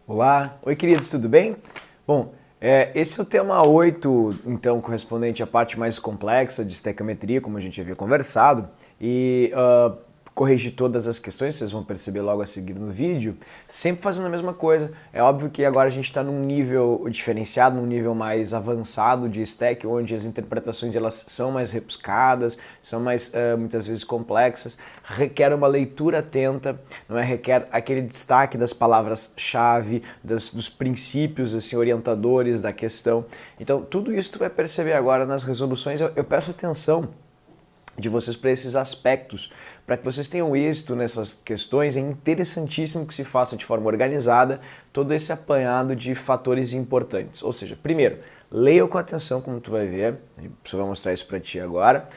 Olá, oi queridos, tudo bem? Bom, esse é o tema 8, então correspondente à parte mais complexa de estequiometria, como a gente havia conversado, e corrigir todas as questões, vocês vão perceber logo a seguir no vídeo, sempre fazendo a mesma coisa. É óbvio que agora a gente está num nível diferenciado, num nível mais avançado de stack, onde as interpretações elas são mais rebuscadas, são mais muitas vezes complexas, requer uma leitura atenta, não é? Requer aquele destaque das palavras-chave, dos princípios assim, orientadores da questão. Então, tudo isso tu vai perceber agora nas resoluções. Eu peço atenção de vocês para esses aspectos, para que vocês tenham êxito nessas questões. É interessantíssimo que se faça de forma organizada todo esse apanhado de fatores importantes. Ou seja, primeiro, leia com atenção, como tu vai ver, o professor vai mostrar isso para ti agora.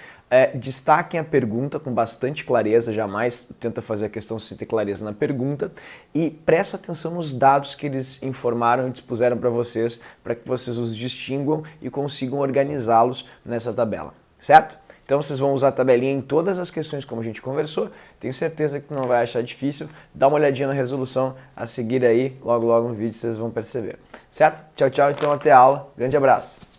Destaquem a pergunta com bastante clareza, jamais tenta fazer a questão sem ter clareza na pergunta, e presta atenção nos dados que eles informaram e dispuseram para vocês, para que vocês os distinguam e consigam organizá-los nessa tabela, certo? Então vocês vão usar a tabelinha em todas as questões como a gente conversou. Tenho certeza que não vai achar difícil. Dá uma olhadinha na resolução a seguir aí, logo no vídeo vocês vão perceber. Certo? Tchau, tchau. Então até a aula. Grande abraço.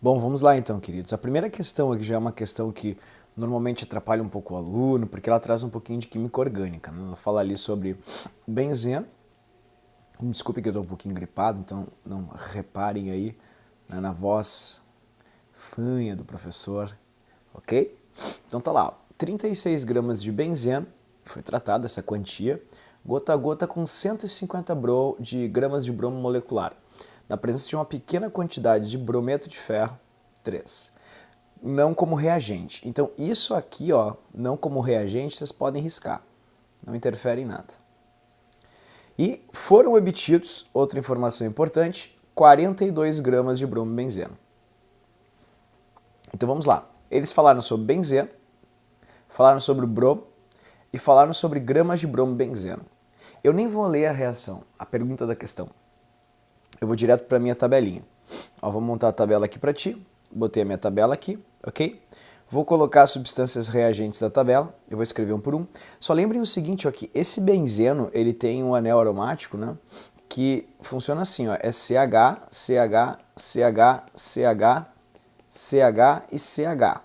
Bom, vamos lá então, queridos. A primeira questão aqui já é uma questão que normalmente atrapalha um pouco o aluno, porque ela traz um pouquinho de química orgânica, né? Ela fala ali sobre benzeno. Me desculpe que eu estou um pouquinho gripado, então não reparem aí, né, na voz fanha do professor, ok? Então tá lá, ó, 36 gramas de benzeno, foi tratada essa quantia, gota a gota com 150 gramas de bromo molecular, na presença de uma pequena quantidade de brometo de ferro, 3, não como reagente. Então isso aqui, ó, não como reagente, vocês podem riscar, não interfere em nada. E foram obtidos, outra informação importante, 42 gramas de bromobenzeno. Então vamos lá. Eles falaram sobre benzeno, falaram sobre o bromo e falaram sobre gramas de bromobenzeno. Eu nem vou ler a reação, a pergunta da questão. Eu vou direto para a minha tabelinha. Ó, vou montar a tabela aqui para ti. Botei a minha tabela aqui, ok? Vou colocar as substâncias reagentes da tabela. Eu vou escrever um por um. Só lembrem o seguinte, ó, que esse benzeno ele tem um anel aromático, né? Que funciona assim, ó, é CH, CH, CH, CH, CH e CH,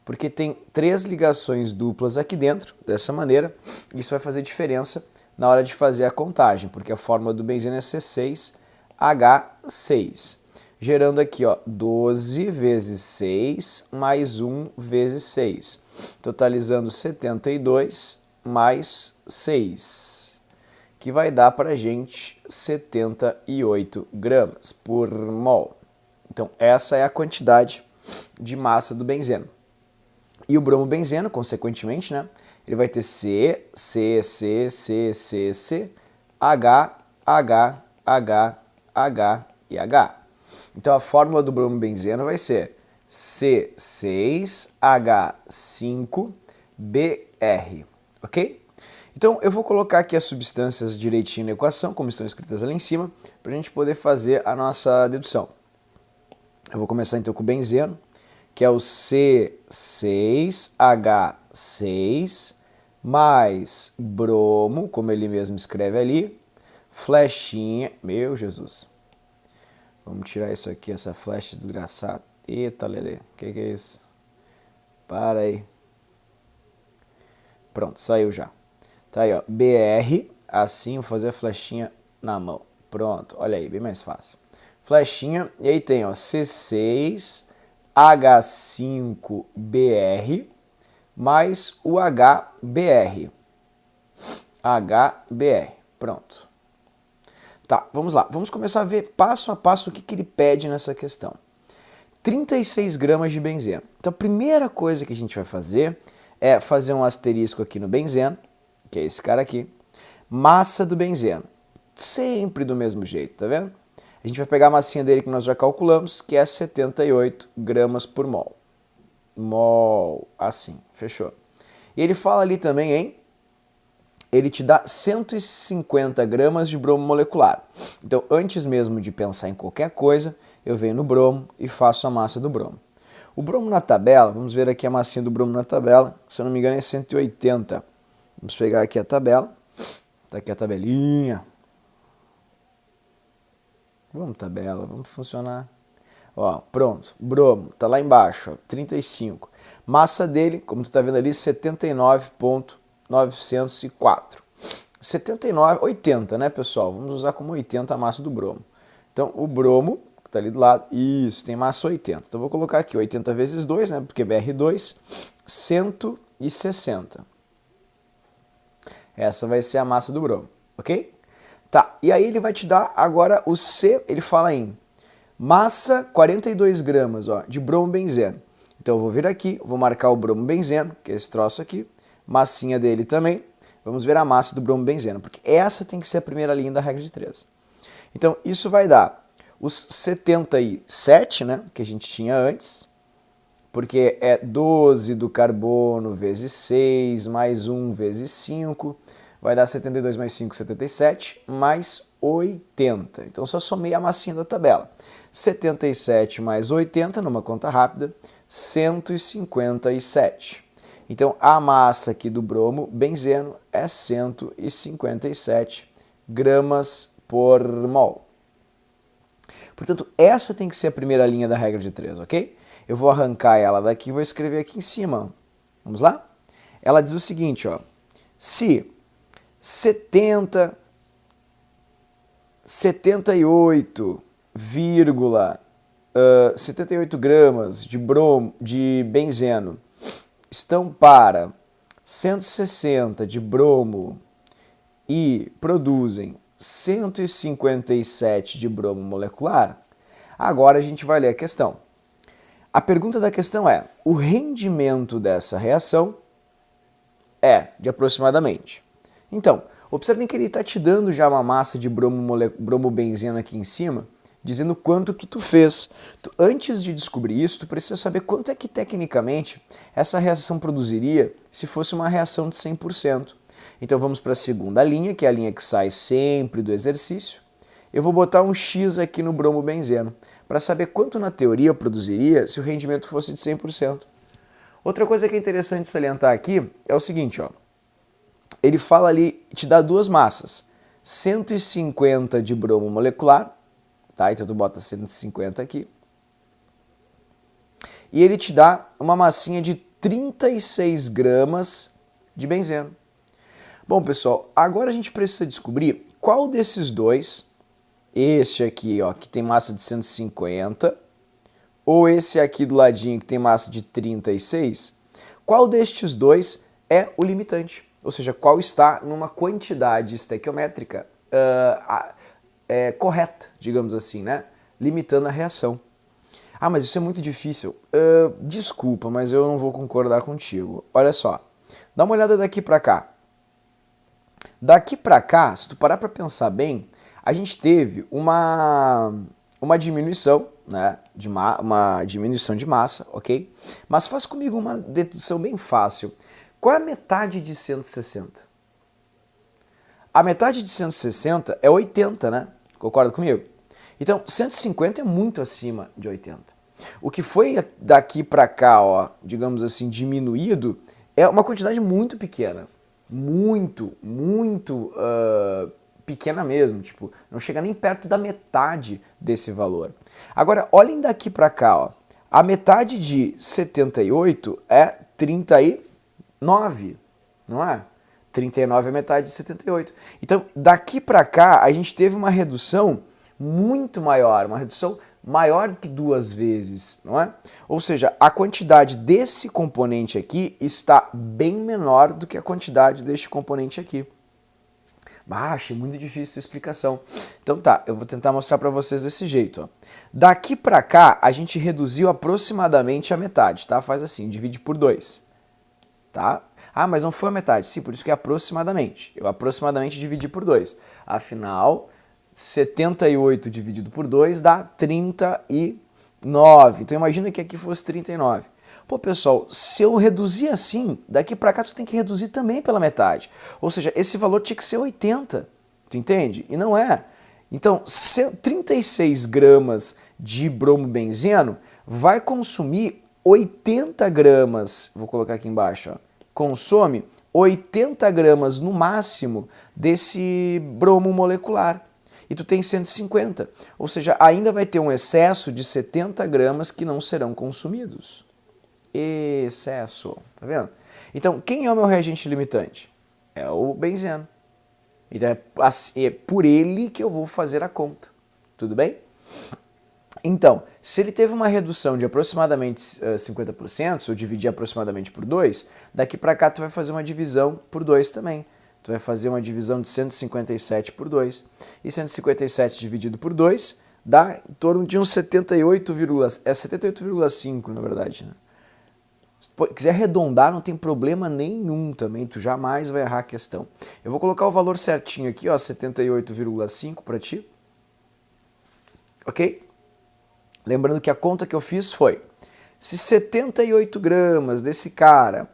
porque tem 3 ligações duplas aqui dentro, dessa maneira. Isso vai fazer diferença na hora de fazer a contagem, porque a fórmula do benzeno é C6H6, gerando aqui, ó, 12 vezes 6 mais 1 vezes 6, totalizando 72 mais 6, que vai dar para a gente 78 gramas por mol. Então, essa é a quantidade de massa do benzeno. E o bromobenzeno, consequentemente, né, ele vai ter C, C, C, C, C, C, H, H, H, H e H. Então, a fórmula do bromobenzeno vai ser C6H5Br, ok? Então, eu vou colocar aqui as substâncias direitinho na equação, como estão escritas ali em cima, para a gente poder fazer a nossa dedução. Eu vou começar então com o benzeno, que é o C6H6 mais bromo, como ele mesmo escreve ali, flechinha, meu Jesus. Vamos tirar isso aqui, essa flecha desgraçada. Eita, lelê, o que é isso? Para aí. Pronto, saiu já. Tá aí, ó, BR, assim, vou fazer a flechinha na mão. Pronto, olha aí, bem mais fácil. Flechinha, e aí tem, ó, C6H5Br mais o HBr. HBr, pronto. Tá, vamos lá, vamos começar a ver passo a passo o que ele pede nessa questão. 36 gramas de benzeno. Então a primeira coisa que a gente vai fazer é fazer um asterisco aqui no benzeno, que é esse cara aqui. Massa do benzeno, sempre do mesmo jeito, tá vendo? A gente vai pegar a massinha dele que nós já calculamos, que é 78 gramas por mol. Mol, assim, fechou. E ele fala ali também ele te dá 150 gramas de bromo molecular. Então, antes mesmo de pensar em qualquer coisa, eu venho no bromo e faço a massa do bromo. O bromo na tabela, vamos ver aqui a massinha do bromo na tabela, se eu não me engano é 180. Vamos pegar aqui a tabela. Tá aqui a tabelinha. Vamos tabela, vamos funcionar. Ó, pronto, bromo, tá lá embaixo, ó, 35. Massa dele, como tu tá vendo ali, 79,904. 79, 80, né, pessoal? Vamos usar como 80 a massa do bromo. Então, o bromo, que tá ali do lado, isso, tem massa 80. Então, vou colocar aqui 80 vezes 2, né, porque BR2, 160. Essa vai ser a massa do bromo, ok? Tá, e aí ele vai te dar agora o C, ele fala em massa 42 gramas ó, de bromo benzeno. Então eu vou vir aqui, vou marcar o bromo benzeno, que é esse troço aqui, massinha dele também. Vamos ver a massa do bromo benzeno, porque essa tem que ser a primeira linha da regra de 3. Então isso vai dar os 77, né, que a gente tinha antes, porque é 12 do carbono vezes 6, mais 1 vezes 5, vai dar 72 mais 5, 77, mais 80. Então só somei a massinha da tabela. 77 mais 80, numa conta rápida, 157. Então a massa aqui do bromo benzeno é 157 gramas por mol. Portanto, essa tem que ser a primeira linha da regra de 3, ok? Eu vou arrancar ela daqui e vou escrever aqui em cima. Vamos lá? Ela diz o seguinte, ó. Se 78 gramas de benzeno estão para 160 de bromo e produzem 157 de bromo molecular, agora a gente vai ler a questão. A pergunta da questão é, o rendimento dessa reação é de aproximadamente. Então, observem que ele está te dando já uma massa de bromo benzeno aqui em cima, dizendo quanto que tu fez. Antes de descobrir isso, tu precisa saber quanto é que tecnicamente essa reação produziria se fosse uma reação de 100%. Então vamos para a segunda linha, que é a linha que sai sempre do exercício. Eu vou botar um X aqui no bromo benzeno, para saber quanto na teoria produziria se o rendimento fosse de 100%. Outra coisa que é interessante salientar aqui é o seguinte, ó. Ele fala ali, te dá duas massas, 150 de bromo molecular, tá? Então tu bota 150 aqui. E ele te dá uma massinha de 36 gramas de benzeno. Bom, pessoal, agora a gente precisa descobrir qual desses dois, este aqui, ó, que tem massa de 150, ou esse aqui do ladinho que tem massa de 36, qual destes dois é o limitante? Ou seja, qual está numa quantidade estequiométrica correta, digamos assim, né? Limitando a reação. Ah, mas isso é muito difícil. Desculpa, mas eu não vou concordar contigo. Olha só, dá uma olhada daqui para cá. Daqui para cá, se tu parar para pensar bem, a gente teve uma diminuição, né, uma diminuição de massa, ok? Mas faz comigo uma dedução bem fácil. Qual é a metade de 160? A metade de 160 é 80, né? Concorda comigo? Então, 150 é muito acima de 80. O que foi daqui para cá, ó, digamos assim, diminuído, é uma quantidade muito pequena. Muito pequena mesmo, tipo, não chega nem perto da metade desse valor. Agora, olhem daqui para cá, ó. A metade de 78 é 39, não é? 39 é metade de 78. Então, daqui para cá, a gente teve uma redução muito maior, uma redução maior do que 2 vezes, não é? Ou seja, a quantidade desse componente aqui está bem menor do que a quantidade deste componente aqui. Achei muito difícil a explicação. Então tá, eu vou tentar mostrar para vocês desse jeito. Ó. Daqui para cá, a gente reduziu aproximadamente a metade, tá? Faz assim, divide por 2, tá? Ah, mas não foi a metade. Sim, por isso que é aproximadamente. Eu aproximadamente dividi por 2. Afinal, 78 dividido por 2 dá 39. Então imagina que aqui fosse 39. Pô, pessoal, se eu reduzir assim, daqui para cá tu tem que reduzir também pela metade. Ou seja, esse valor tinha que ser 80. Tu entende? E não é. Então, 36 gramas de bromo benzeno vai consumir 80 gramas, vou colocar aqui embaixo, ó, consome 80 gramas no máximo desse bromo molecular. E tu tem 150, ou seja, ainda vai ter um excesso de 70 gramas que não serão consumidos. Excesso, tá vendo? Então, quem é o meu reagente limitante? É o benzeno. Então, é por ele que eu vou fazer a conta. Tudo bem? Então, se ele teve uma redução de aproximadamente 50%, se eu dividir aproximadamente por 2, daqui para cá tu vai fazer uma divisão por 2 também. Tu vai fazer uma divisão de 157 por 2. E 157 dividido por 2 dá em torno de uns 78,5 na verdade. Né? Se tu quiser arredondar, não tem problema nenhum também, tu jamais vai errar a questão. Eu vou colocar o valor certinho aqui, ó, 78,5 para ti. Ok? Lembrando que a conta que eu fiz foi, se 78 gramas desse cara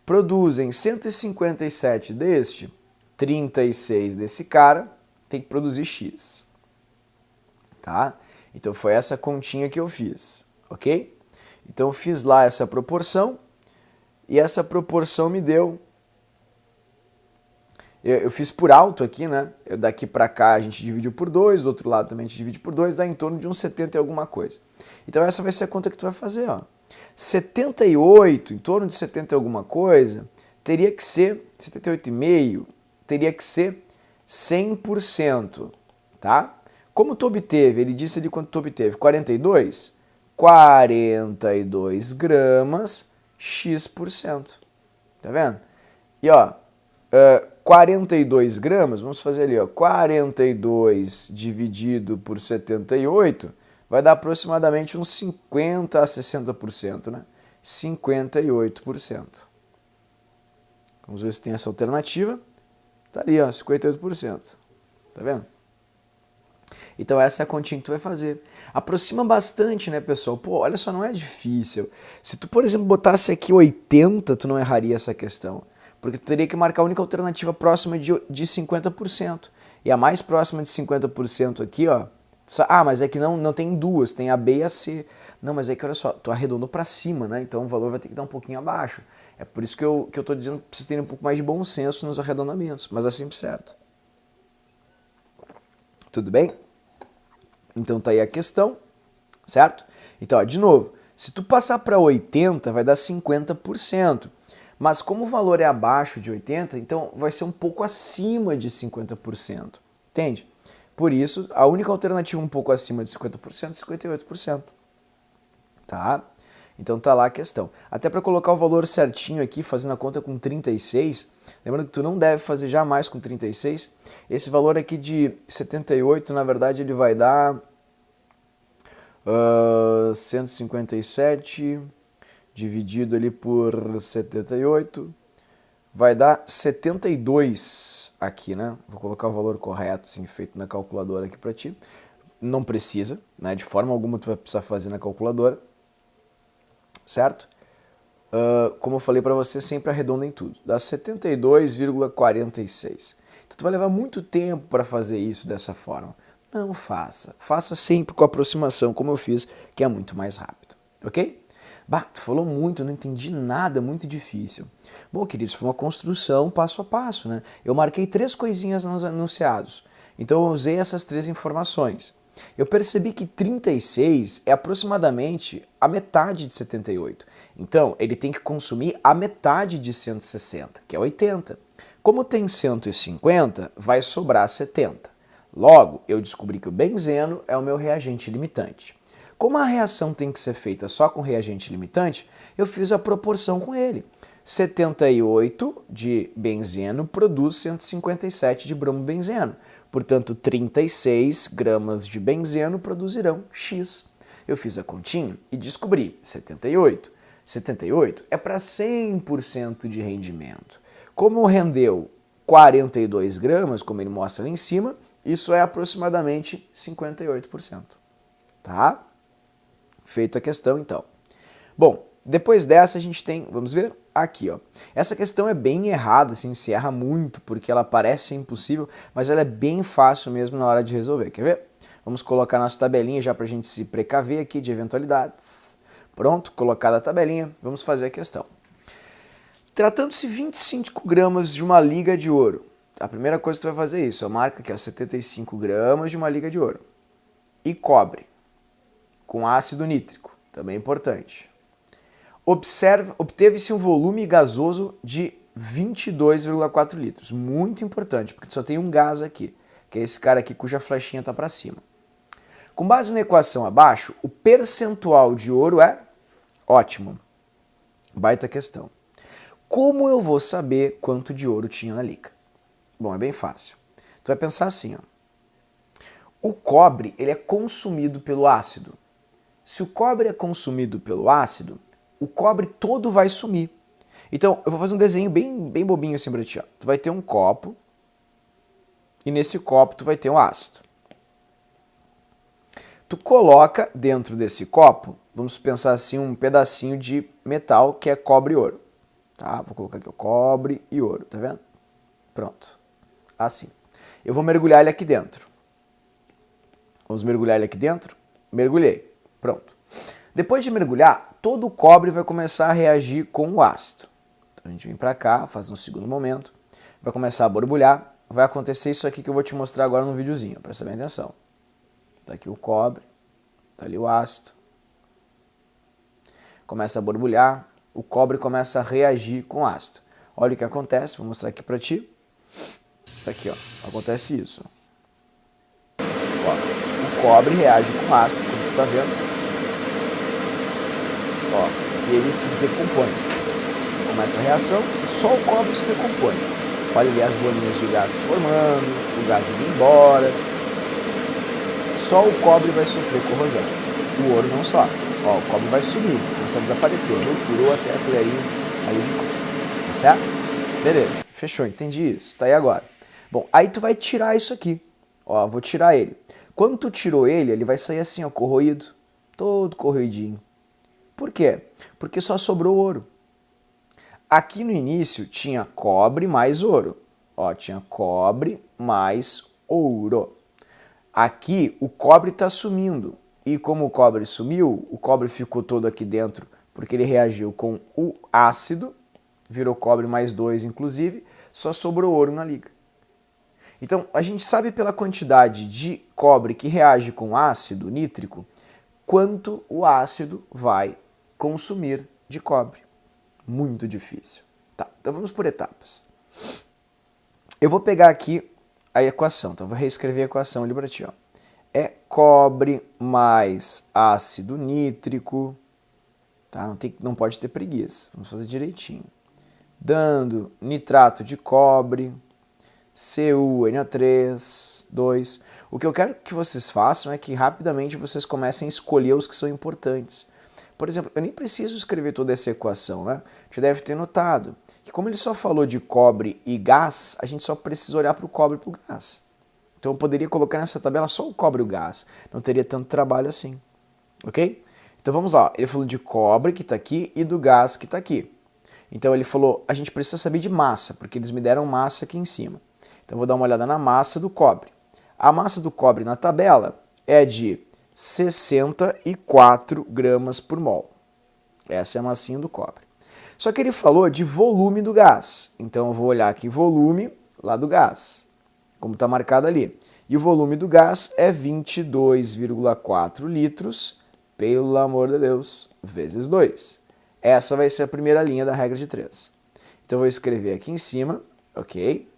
produzem 157 deste, 36 desse cara, tem que produzir X. Tá? Então foi essa continha que eu fiz, ok? Então eu fiz lá essa proporção e essa proporção me deu... Eu fiz por alto aqui, né? Daqui para cá a gente dividiu por 2, do outro lado também a gente divide por 2, dá em torno de uns 70 e alguma coisa. Então essa vai ser a conta que tu vai fazer, ó. 78, em torno de 70 e alguma coisa, teria que ser, 78,5, teria que ser 100%, tá? Como tu obteve, ele disse ali quanto tu obteve, 42? 42 gramas, X%. Tá vendo? E ó, 42 gramas, vamos fazer ali, ó, 42 dividido por 78, vai dar aproximadamente uns 50 a 60%, né? 58%. Vamos ver se tem essa alternativa. Tá ali, ó, 58%. Tá vendo? Então essa é a continha que tu vai fazer. Aproxima bastante, né, pessoal? Pô, olha só, não é difícil. Se tu, por exemplo, botasse aqui 80, tu não erraria essa questão. Porque tu teria que marcar a única alternativa próxima de 50%. E a mais próxima de 50% aqui, ó... mas é que não tem duas, tem a B e a C. Não, mas é que olha só, tu arredondou para cima, né? Então o valor vai ter que dar um pouquinho abaixo. É por isso que eu tô dizendo que vocês terem um pouco mais de bom senso nos arredondamentos. Mas é sempre certo. Tudo bem? Então tá aí a questão, certo? Então, ó, de novo, se tu passar para 80, vai dar 50%. Mas como o valor é abaixo de 80, então vai ser um pouco acima de 50%. Entende? Por isso, a única alternativa um pouco acima de 50% é 58%. Tá? Então tá lá a questão. Até para colocar o valor certinho aqui, fazendo a conta com 36, lembrando que tu não deve fazer jamais com 36, esse valor aqui de 78, na verdade, ele vai dar 157 dividido ali por 78, vai dar 72 aqui, né? Vou colocar o valor correto, assim, feito na calculadora aqui para ti. Não precisa, né? De forma alguma tu vai precisar fazer na calculadora, certo? Como eu falei para você, sempre arredonda em tudo. Dá 72,46. Então tu vai levar muito tempo para fazer isso dessa forma. Não faça. Faça sempre com aproximação, como eu fiz, que é muito mais rápido. Ok? Bah, tu falou muito, não entendi nada, muito difícil. Bom, queridos, foi uma construção passo a passo, né? Eu marquei 3 coisinhas nos enunciados. Então eu usei essas 3 informações. Eu percebi que 36 é aproximadamente a metade de 78. Então, ele tem que consumir a metade de 160, que é 80. Como tem 150, vai sobrar 70. Logo, eu descobri que o benzeno é o meu reagente limitante. Como a reação tem que ser feita só com reagente limitante, eu fiz a proporção com ele. 78 de benzeno produz 157 de bromobenzeno. Portanto, 36 gramas de benzeno produzirão X. Eu fiz a continha e descobri 78. 78 é para 100% de rendimento. Como rendeu 42 gramas, como ele mostra ali em cima, isso é aproximadamente 58%. Tá? Feita a questão, então. Bom, depois dessa a gente tem, vamos ver, aqui, ó. Essa questão é bem errada, assim, se erra muito, porque ela parece impossível, mas ela é bem fácil mesmo na hora de resolver. Quer ver? Vamos colocar nossa tabelinha já para a gente se precaver aqui de eventualidades. Pronto, colocada a tabelinha, vamos fazer a questão. Tratando-se 25 gramas de uma liga de ouro, a primeira coisa que tu vai fazer é isso, marca aqui, 75 gramas de uma liga de ouro. E cobre, com ácido nítrico, também importante. Obteve-se um volume gasoso de 22,4 litros, muito importante, porque só tem um gás aqui, que é esse cara aqui cuja flechinha está para cima. Com base na equação abaixo, o percentual de ouro é ótimo. Baita questão. Como eu vou saber quanto de ouro tinha na liga? Bom, é bem fácil. Tu vai pensar assim, ó. O cobre, ele é consumido pelo ácido. Se o cobre é consumido pelo ácido, o cobre todo vai sumir. Então, eu vou fazer um desenho bem bobinho assim pra ti, ó. Tu vai ter um copo e nesse copo tu vai ter um ácido. Tu coloca dentro desse copo, vamos pensar assim, um pedacinho de metal que é cobre e ouro. Tá? Vou colocar aqui o cobre e ouro, tá vendo? Pronto. Assim. Eu vou mergulhar ele aqui dentro. Vamos mergulhar ele aqui dentro? Mergulhei. Pronto. Depois de mergulhar, todo o cobre vai começar a reagir com o ácido. Então a gente vem pra cá, faz um segundo momento, vai começar a borbulhar, vai acontecer isso aqui que eu vou te mostrar agora no videozinho, presta bem atenção. Tá aqui o cobre, tá ali o ácido. Começa a borbulhar, o cobre começa a reagir com o ácido. Olha o que acontece, vou mostrar aqui pra ti. Tá aqui, ó, acontece isso. Ó, o cobre reage com o ácido, como tu tá vendo. Ó, e ele se decompõe. Começa a reação e só o cobre se decompõe. Olha ali as bolinhas de gás se formando, o gás indo embora. Só o cobre vai sofrer corrosão. O ouro não sofre. Ó, o cobre vai sumir, começa a desaparecer. Não furou até a colherinha ali de cobre. Tá certo? Beleza, fechou, entendi isso. Tá aí agora. Bom, aí tu vai tirar isso aqui. Ó, vou tirar ele. Quando tu tirou ele, ele vai sair assim, ó, corroído. Todo corroidinho. Por quê? Porque só sobrou ouro. Aqui no início tinha cobre mais ouro. Ó, tinha cobre mais ouro. Aqui o cobre está sumindo. E como o cobre sumiu, o cobre ficou todo aqui dentro porque ele reagiu com o ácido, virou cobre mais 2 inclusive, só sobrou ouro na liga. Então a gente sabe pela quantidade de cobre que reage com ácido nítrico, quanto o ácido vai consumir de cobre. Muito difícil. Tá, então vamos por etapas. Eu vou pegar aqui a equação, então eu vou reescrever a equação ali para ti, ó. É cobre mais ácido nítrico, tá? Não pode ter preguiça, vamos fazer direitinho. Dando nitrato de cobre, CuNO3, 2. O que eu quero que vocês façam é que rapidamente vocês comecem a escolher os que são importantes. Por exemplo, eu nem preciso escrever toda essa equação, né? Você deve ter notado que como ele só falou de cobre e gás, a gente só precisa olhar para o cobre e para o gás. Então eu poderia colocar nessa tabela só o cobre e o gás. Não teria tanto trabalho assim. Ok? Então vamos lá. Ele falou de cobre que está aqui e do gás que está aqui. Então ele falou, a gente precisa saber de massa, porque eles me deram massa aqui em cima. Então eu vou dar uma olhada na massa do cobre. A massa do cobre na tabela é de 64 gramas por mol. Essa é a massinha do cobre. Só que ele falou de volume do gás. Então eu vou olhar aqui volume lá do gás, como está marcado ali. E o volume do gás é 22,4 litros, pelo amor de Deus, vezes 2. Essa vai ser a primeira linha da regra de 3. Então eu vou escrever aqui em cima, ok?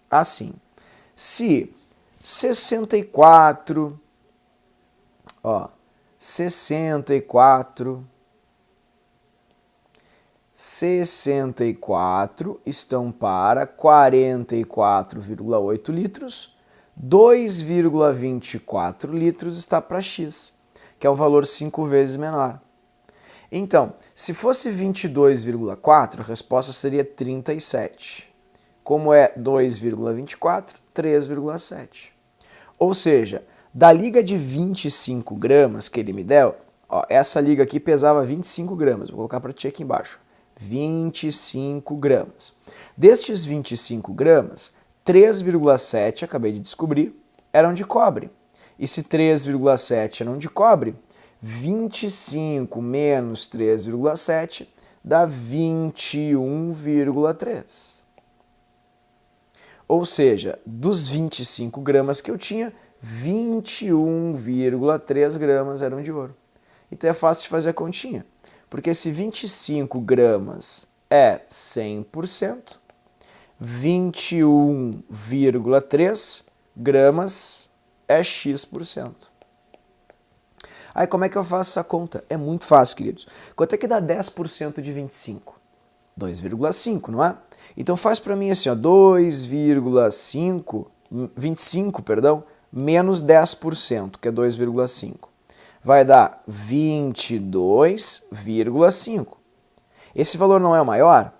Assim. Se 64 estão para 44,8 litros, 2,24 litros está para X, que é o valor 5 vezes menor. Então, se fosse 22,4, a resposta seria 37. Como é 2,24, 3,7. Ou seja, da liga de 25 gramas que ele me deu, ó, essa liga aqui pesava 25 gramas. Vou colocar para ti aqui embaixo. 25 gramas. Destes 25 gramas, 3,7, acabei de descobrir, eram de cobre. E se 3,7 eram de cobre, 25 menos 3,7 dá 21,3. Ou seja, dos 25 gramas que eu tinha, 21,3 gramas eram de ouro. Então é fácil de fazer a continha, porque se 25 gramas é 100%, 21,3 gramas é X%. Aí como é que eu faço essa conta? É muito fácil, queridos. Quanto é que dá 10% de 25? 2,5, não é? Então faz para mim assim, ó, 25, perdão, menos 10%, que é 2,5. Vai dar 22,5. Esse valor não é o maior?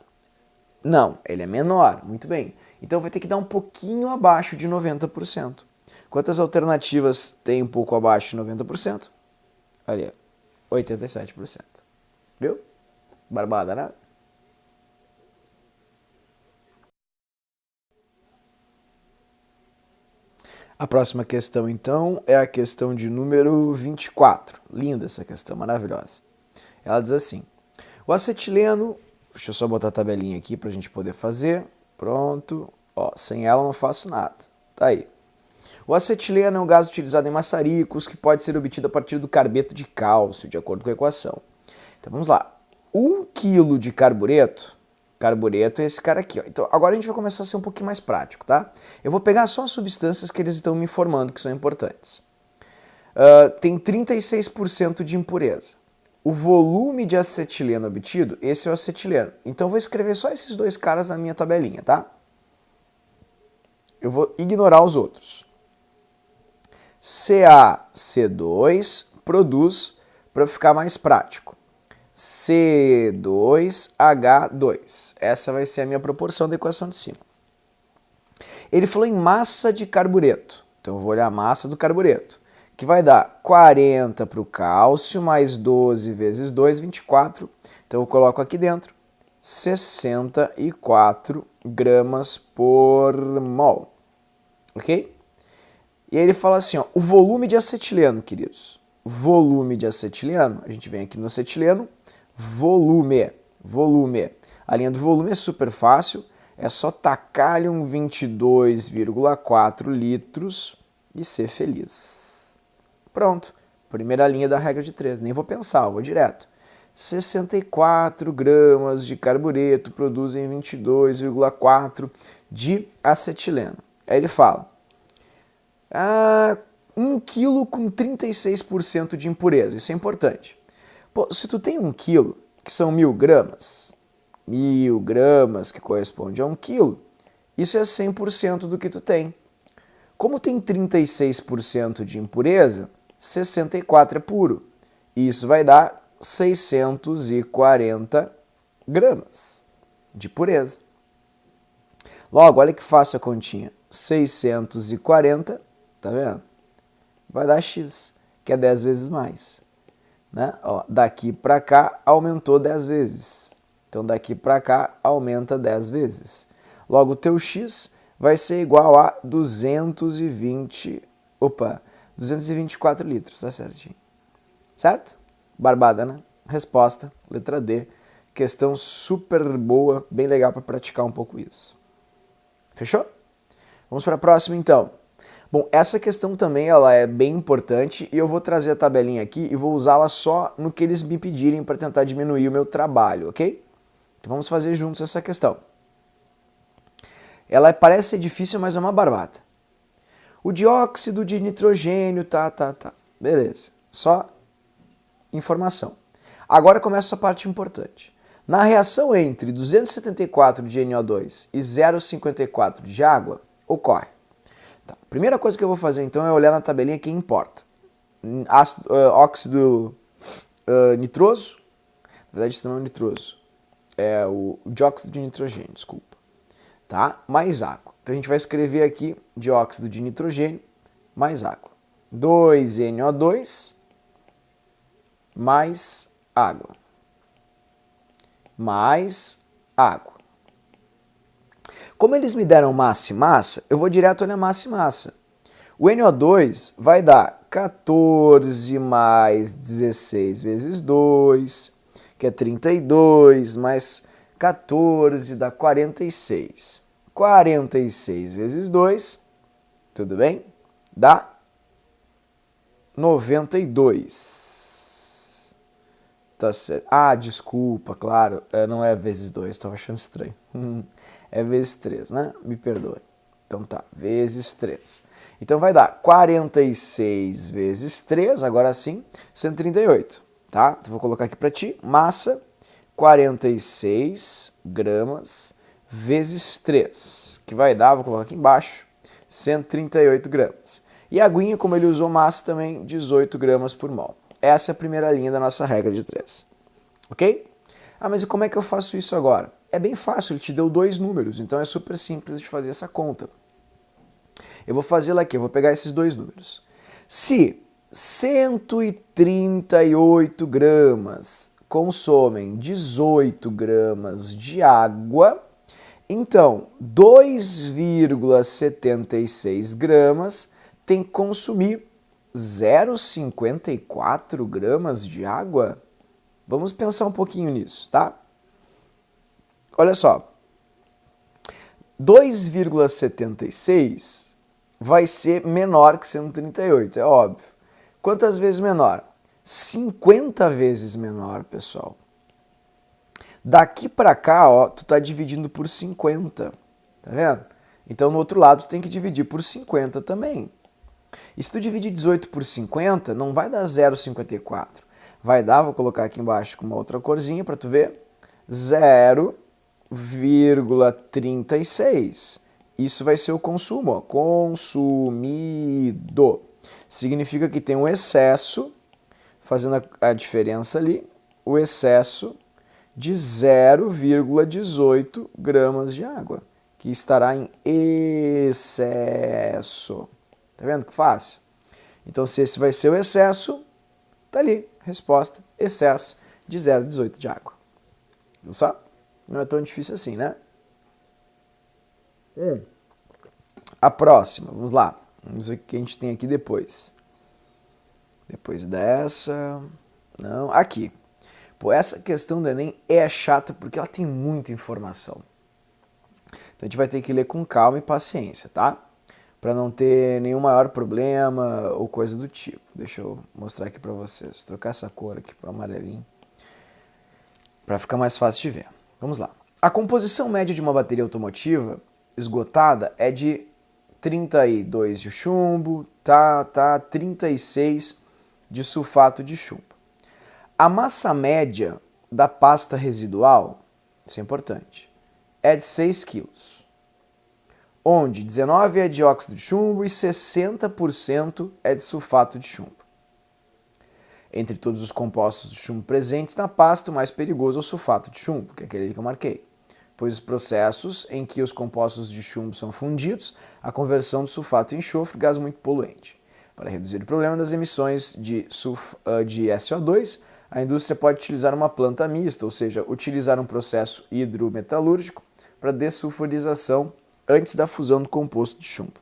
Não, ele é menor, muito bem. Então vai ter que dar um pouquinho abaixo de 90%. Quantas alternativas tem um pouco abaixo de 90%? Ali, 87%. Viu? Barbada, né? A próxima questão, então, é a questão de número 24. Linda essa questão, maravilhosa. Ela diz assim, o acetileno, deixa eu só botar a tabelinha aqui para a gente poder fazer. Pronto. Ó, sem ela eu não faço nada. Tá aí. O acetileno é um gás utilizado em maçaricos que pode ser obtido a partir do carbeto de cálcio, de acordo com a equação. Então vamos lá. 1 kg de carbureto é esse cara aqui. Ó. Então agora a gente vai começar a ser um pouquinho mais prático, tá? Eu vou pegar só as substâncias que eles estão me informando que são importantes. Tem 36% de impureza. O volume de acetileno obtido, esse é o acetileno. Então eu vou escrever só esses dois caras na minha tabelinha, tá? Eu vou ignorar os outros. CaC2 produz, para ficar mais prático, C2H2. Essa vai ser a minha proporção da equação de cima. Ele falou em massa de carbureto. Então eu vou olhar a massa do carbureto, que vai dar 40 para o cálcio, mais 12 vezes 2, 24. Então eu coloco aqui dentro 64 gramas por mol. Ok? E aí ele fala assim, ó, o volume de acetileno, queridos. Volume de acetileno, a gente vem aqui no acetileno, volume. A linha do volume é super fácil, é só tacar-lhe um 22,4 litros e ser feliz. Pronto, primeira linha da regra de 3, nem vou pensar, vou direto. 64 gramas de carbureto produzem 22,4 de acetileno. Aí ele fala, 1 kg com 36% de impureza, isso é importante. Pô, se tu tem 1 kg, que são 1000 gramas, 1000 gramas que corresponde a 1 kg, isso é 100% do que tu tem. Como tem 36% de impureza, 64 é puro. E isso vai dar 640 gramas de pureza. Logo, olha que fácil a continha. 640, tá vendo? Vai dar X, que é 10 vezes mais. Né? Ó, daqui para cá aumentou 10 vezes. Então daqui para cá aumenta 10 vezes. Logo, o teu X vai ser igual a 224 litros, tá certinho. Certo? Barbada, né? Resposta, letra D. Questão super boa, bem legal para praticar um pouco isso. Fechou? Vamos para a próxima, então. Bom, essa questão também ela é bem importante e eu vou trazer a tabelinha aqui e vou usá-la só no que eles me pedirem para tentar diminuir o meu trabalho, ok? Então vamos fazer juntos essa questão. Ela parece ser difícil, mas é uma barbada. O dióxido de nitrogênio, tá. Beleza. Só informação. Agora começa a parte importante. Na reação entre 274 de NO2 e 0,54 de água, ocorre. Tá. A primeira coisa que eu vou fazer então é olhar na tabelinha que importa. Óxido nitroso, na verdade isso não é nitroso, é o dióxido de nitrogênio, desculpa. Tá? Mais água. Então a gente vai escrever aqui dióxido de nitrogênio mais água. 2NO2 mais água. Mais água. Como eles me deram massa e massa, eu vou direto olhar massa e massa. O NO2 vai dar 14 mais 16 vezes 2, que é 32, mais 14 dá 46. 46 vezes 2, tudo bem? Dá 92. Tá certo. Ah, desculpa, claro, não é vezes 2, estava achando estranho. É vezes 3, né? Me perdoe. Então tá, vezes 3. Então vai dar 46 vezes 3, agora sim, 138, tá? Então vou colocar aqui para ti, massa, 46 gramas vezes 3, que vai dar, vou colocar aqui embaixo, 138 gramas. E a aguinha, como ele usou massa também, 18 gramas por mol. Essa é a primeira linha da nossa regra de 3, ok? Ah, mas e como é que eu faço isso agora? É bem fácil, ele te deu 2 números, então é super simples de fazer essa conta. Eu vou fazê-la aqui, eu vou pegar esses 2 números. Se 138 gramas consomem 18 gramas de água, então 2,76 gramas tem que consumir 0,54 gramas de água? Vamos pensar um pouquinho nisso, tá? Olha só, 2,76 vai ser menor que 138, é óbvio. Quantas vezes menor? 50 vezes menor, pessoal. Daqui para cá, ó, tu tá dividindo por 50, tá vendo? Então, no outro lado, tu tem que dividir por 50 também. E se tu dividir 18 por 50, não vai dar 0,54. Vai dar, vou colocar aqui embaixo com uma outra corzinha para tu ver, 0,36. Isso vai ser o consumo, ó, consumido. Significa que tem um excesso, fazendo a diferença ali, o excesso de 0,18 gramas de água, que estará em excesso. Tá vendo que fácil? Então, se esse vai ser o excesso, tá ali, resposta, excesso de 0,18 de água. Viu só? Não é tão difícil assim, né? A próxima, vamos lá. Vamos ver o que a gente tem aqui depois. Depois dessa... Não, aqui. Pô, essa questão do Enem é chata porque ela tem muita informação. Então a gente vai ter que ler com calma e paciência, tá? Para não ter nenhum maior problema ou coisa do tipo. Deixa eu mostrar aqui para vocês. Vou trocar essa cor aqui para amarelinho, para ficar mais fácil de ver. Vamos lá. A composição média de uma bateria automotiva esgotada é de 32 de chumbo, 36 de sulfato de chumbo. A massa média da pasta residual, isso é importante, é de 6 kg, onde 19 é dióxido de chumbo e 60% é de sulfato de chumbo. Entre todos os compostos de chumbo presentes na pasta, o mais perigoso é o sulfato de chumbo, que é aquele que eu marquei, pois os processos em que os compostos de chumbo são fundidos, a conversão do sulfato em enxofre, gás muito poluente. Para reduzir o problema das emissões de SO2, a indústria pode utilizar uma planta mista, ou seja, utilizar um processo hidrometalúrgico para dessulfurização antes da fusão do composto de chumbo.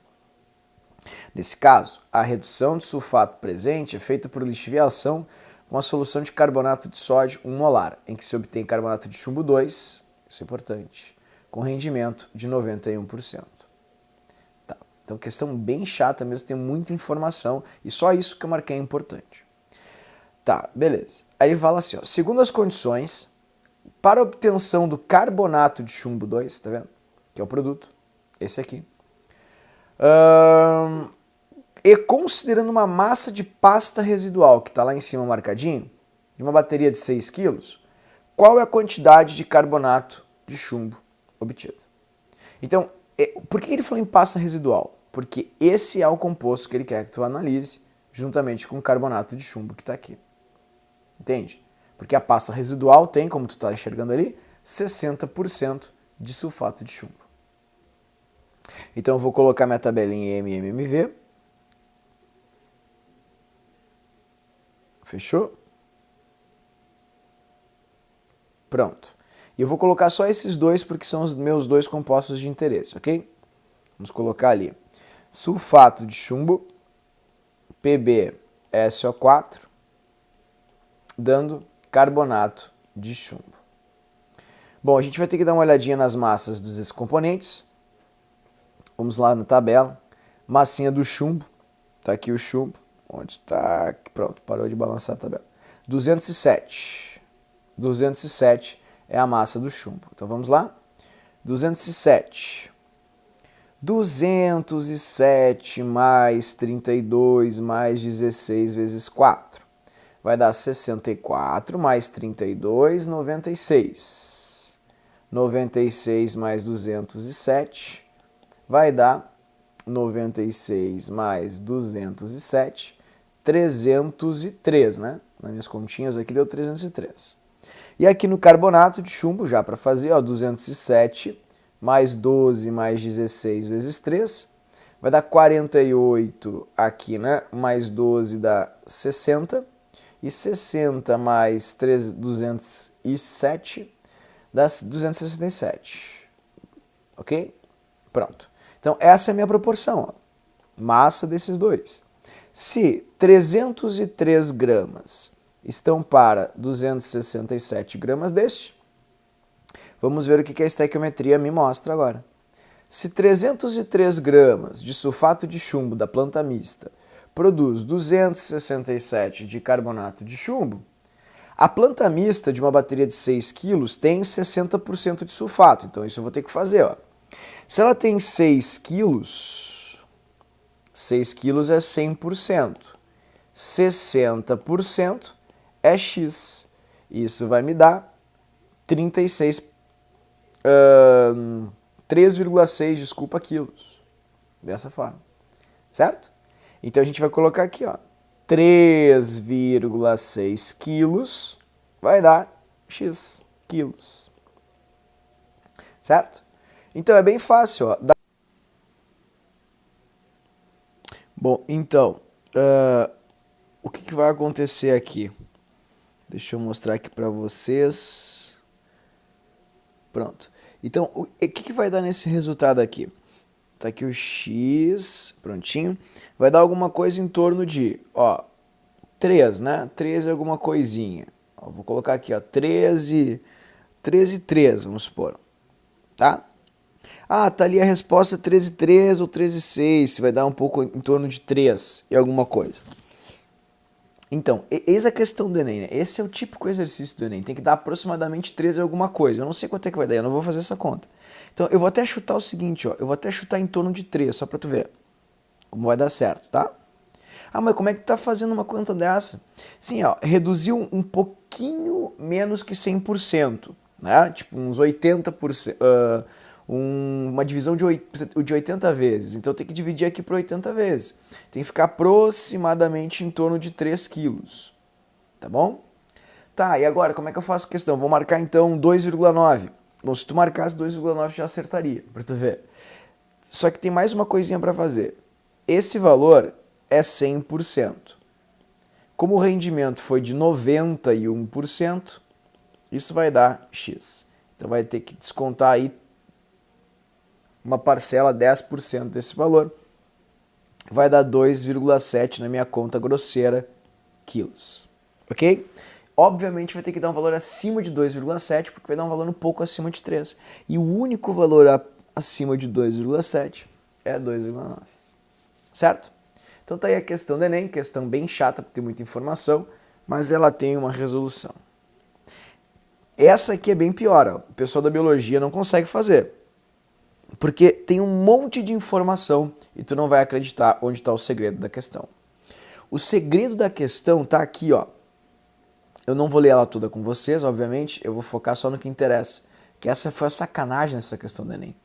Nesse caso, a redução de sulfato presente é feita por lixiviação com a solução de carbonato de sódio 1 molar, em que se obtém carbonato de chumbo 2, isso é importante, com rendimento de 91%. Tá. Então, questão bem chata mesmo, tem muita informação e só isso que eu marquei é importante. Tá, beleza. Aí ele fala assim, ó, segundo as condições, para a obtenção do carbonato de chumbo 2, tá vendo? Que é o produto, esse aqui. E considerando uma massa de pasta residual, que está lá em cima marcadinho, de uma bateria de 6 kg, qual é a quantidade de carbonato de chumbo obtida? Então, por que ele falou em pasta residual? Porque esse é o composto que ele quer que tu analise, juntamente com o carbonato de chumbo que está aqui. Entende? Porque a pasta residual tem, como tu está enxergando ali, 60% de sulfato de chumbo. Então eu vou colocar minha tabelinha em MMMV. Fechou? Pronto. E eu vou colocar só esses dois porque são os meus 2 compostos de interesse, ok? Vamos colocar ali sulfato de chumbo, PbSO4, dando carbonato de chumbo. Bom, a gente vai ter que dar uma olhadinha nas massas dos componentes. Vamos lá na tabela. Massinha do chumbo. Tá aqui o chumbo. Onde está? Pronto, parou de balançar a tabela. 207. 207 é a massa do chumbo. Então vamos lá. 207. 207 mais 32 mais 16 vezes 4. Vai dar 64 mais 32, 96. 96 mais 207 vai dar 96 mais 207, 303, né? Nas minhas continhas aqui deu 303. E aqui no carbonato de chumbo, já para fazer, ó, 207 mais 12 mais 16 vezes 3, vai dar 48 aqui, né? Mais 12 dá 60, e 60 mais 207 dá 267, ok? Pronto. Então essa é a minha proporção, ó, massa desses dois. Se 303 gramas estão para 267 gramas deste, vamos ver o que a estequiometria me mostra agora. Se 303 gramas de sulfato de chumbo da planta mista produz 267 de carbonato de chumbo, a planta mista de uma bateria de 6 kg tem 60% de sulfato. Então isso eu vou ter que fazer. Ó. Se ela tem 6 kg, 6 kg é 100%. 60% é X. Isso vai me dar 3,6, desculpa, quilos. Dessa forma. Certo? Então a gente vai colocar aqui, ó, 3,6 quilos vai dar X quilos. Certo? Então é bem fácil, ó. Bom, então, o que vai acontecer aqui? Deixa eu mostrar aqui para vocês. Pronto. Então, o que vai dar nesse resultado aqui? Tá aqui o X, prontinho. Vai dar alguma coisa em torno de, ó, 3, né? 13 é alguma coisinha. Ó, vou colocar aqui, ó, 13,3, vamos supor. Tá? Ah, tá ali a resposta 13,3 ou 13,6. Vai dar um pouco em torno de 3 e alguma coisa. Então, eis a questão do Enem, né? Esse é o típico exercício do Enem. Tem que dar aproximadamente 13 alguma coisa. Eu não sei quanto é que vai dar, eu não vou fazer essa conta. Então, eu vou até chutar o seguinte, ó. Eu vou até chutar em torno de 3, só pra tu ver como vai dar certo, tá? Ah, mas como é que tu tá fazendo uma conta dessa? Sim, ó, reduziu um pouquinho menos que 100%, né? Tipo, uns 80%, uma divisão de 80 vezes. Então, tem que dividir aqui por 80 vezes. Tem que ficar aproximadamente em torno de 3 quilos, tá bom? Tá, e agora, como é que eu faço a questão? Vou marcar, então, 2,9. Bom, se tu marcasse 2,9 já acertaria, pra tu ver. Só que tem mais uma coisinha pra fazer. Esse valor é 100%. Como o rendimento foi de 91%, isso vai dar X. Então vai ter que descontar aí uma parcela 10% desse valor. Vai dar 2,7 na minha conta grosseira quilos. Ok? Obviamente vai ter que dar um valor acima de 2,7, porque vai dar um valor um pouco acima de 3. E o único valor acima de 2,7 é 2,9. Certo? Então tá aí a questão do Enem, questão bem chata, porque tem muita informação, mas ela tem uma resolução. Essa aqui é bem pior, ó. O pessoal da biologia não consegue fazer, porque tem um monte de informação e tu não vai acreditar onde está o segredo da questão. O segredo da questão tá aqui, ó. Eu não vou ler ela toda com vocês, obviamente, eu vou focar só no que interessa, que essa foi a sacanagem nessa questão do Enem.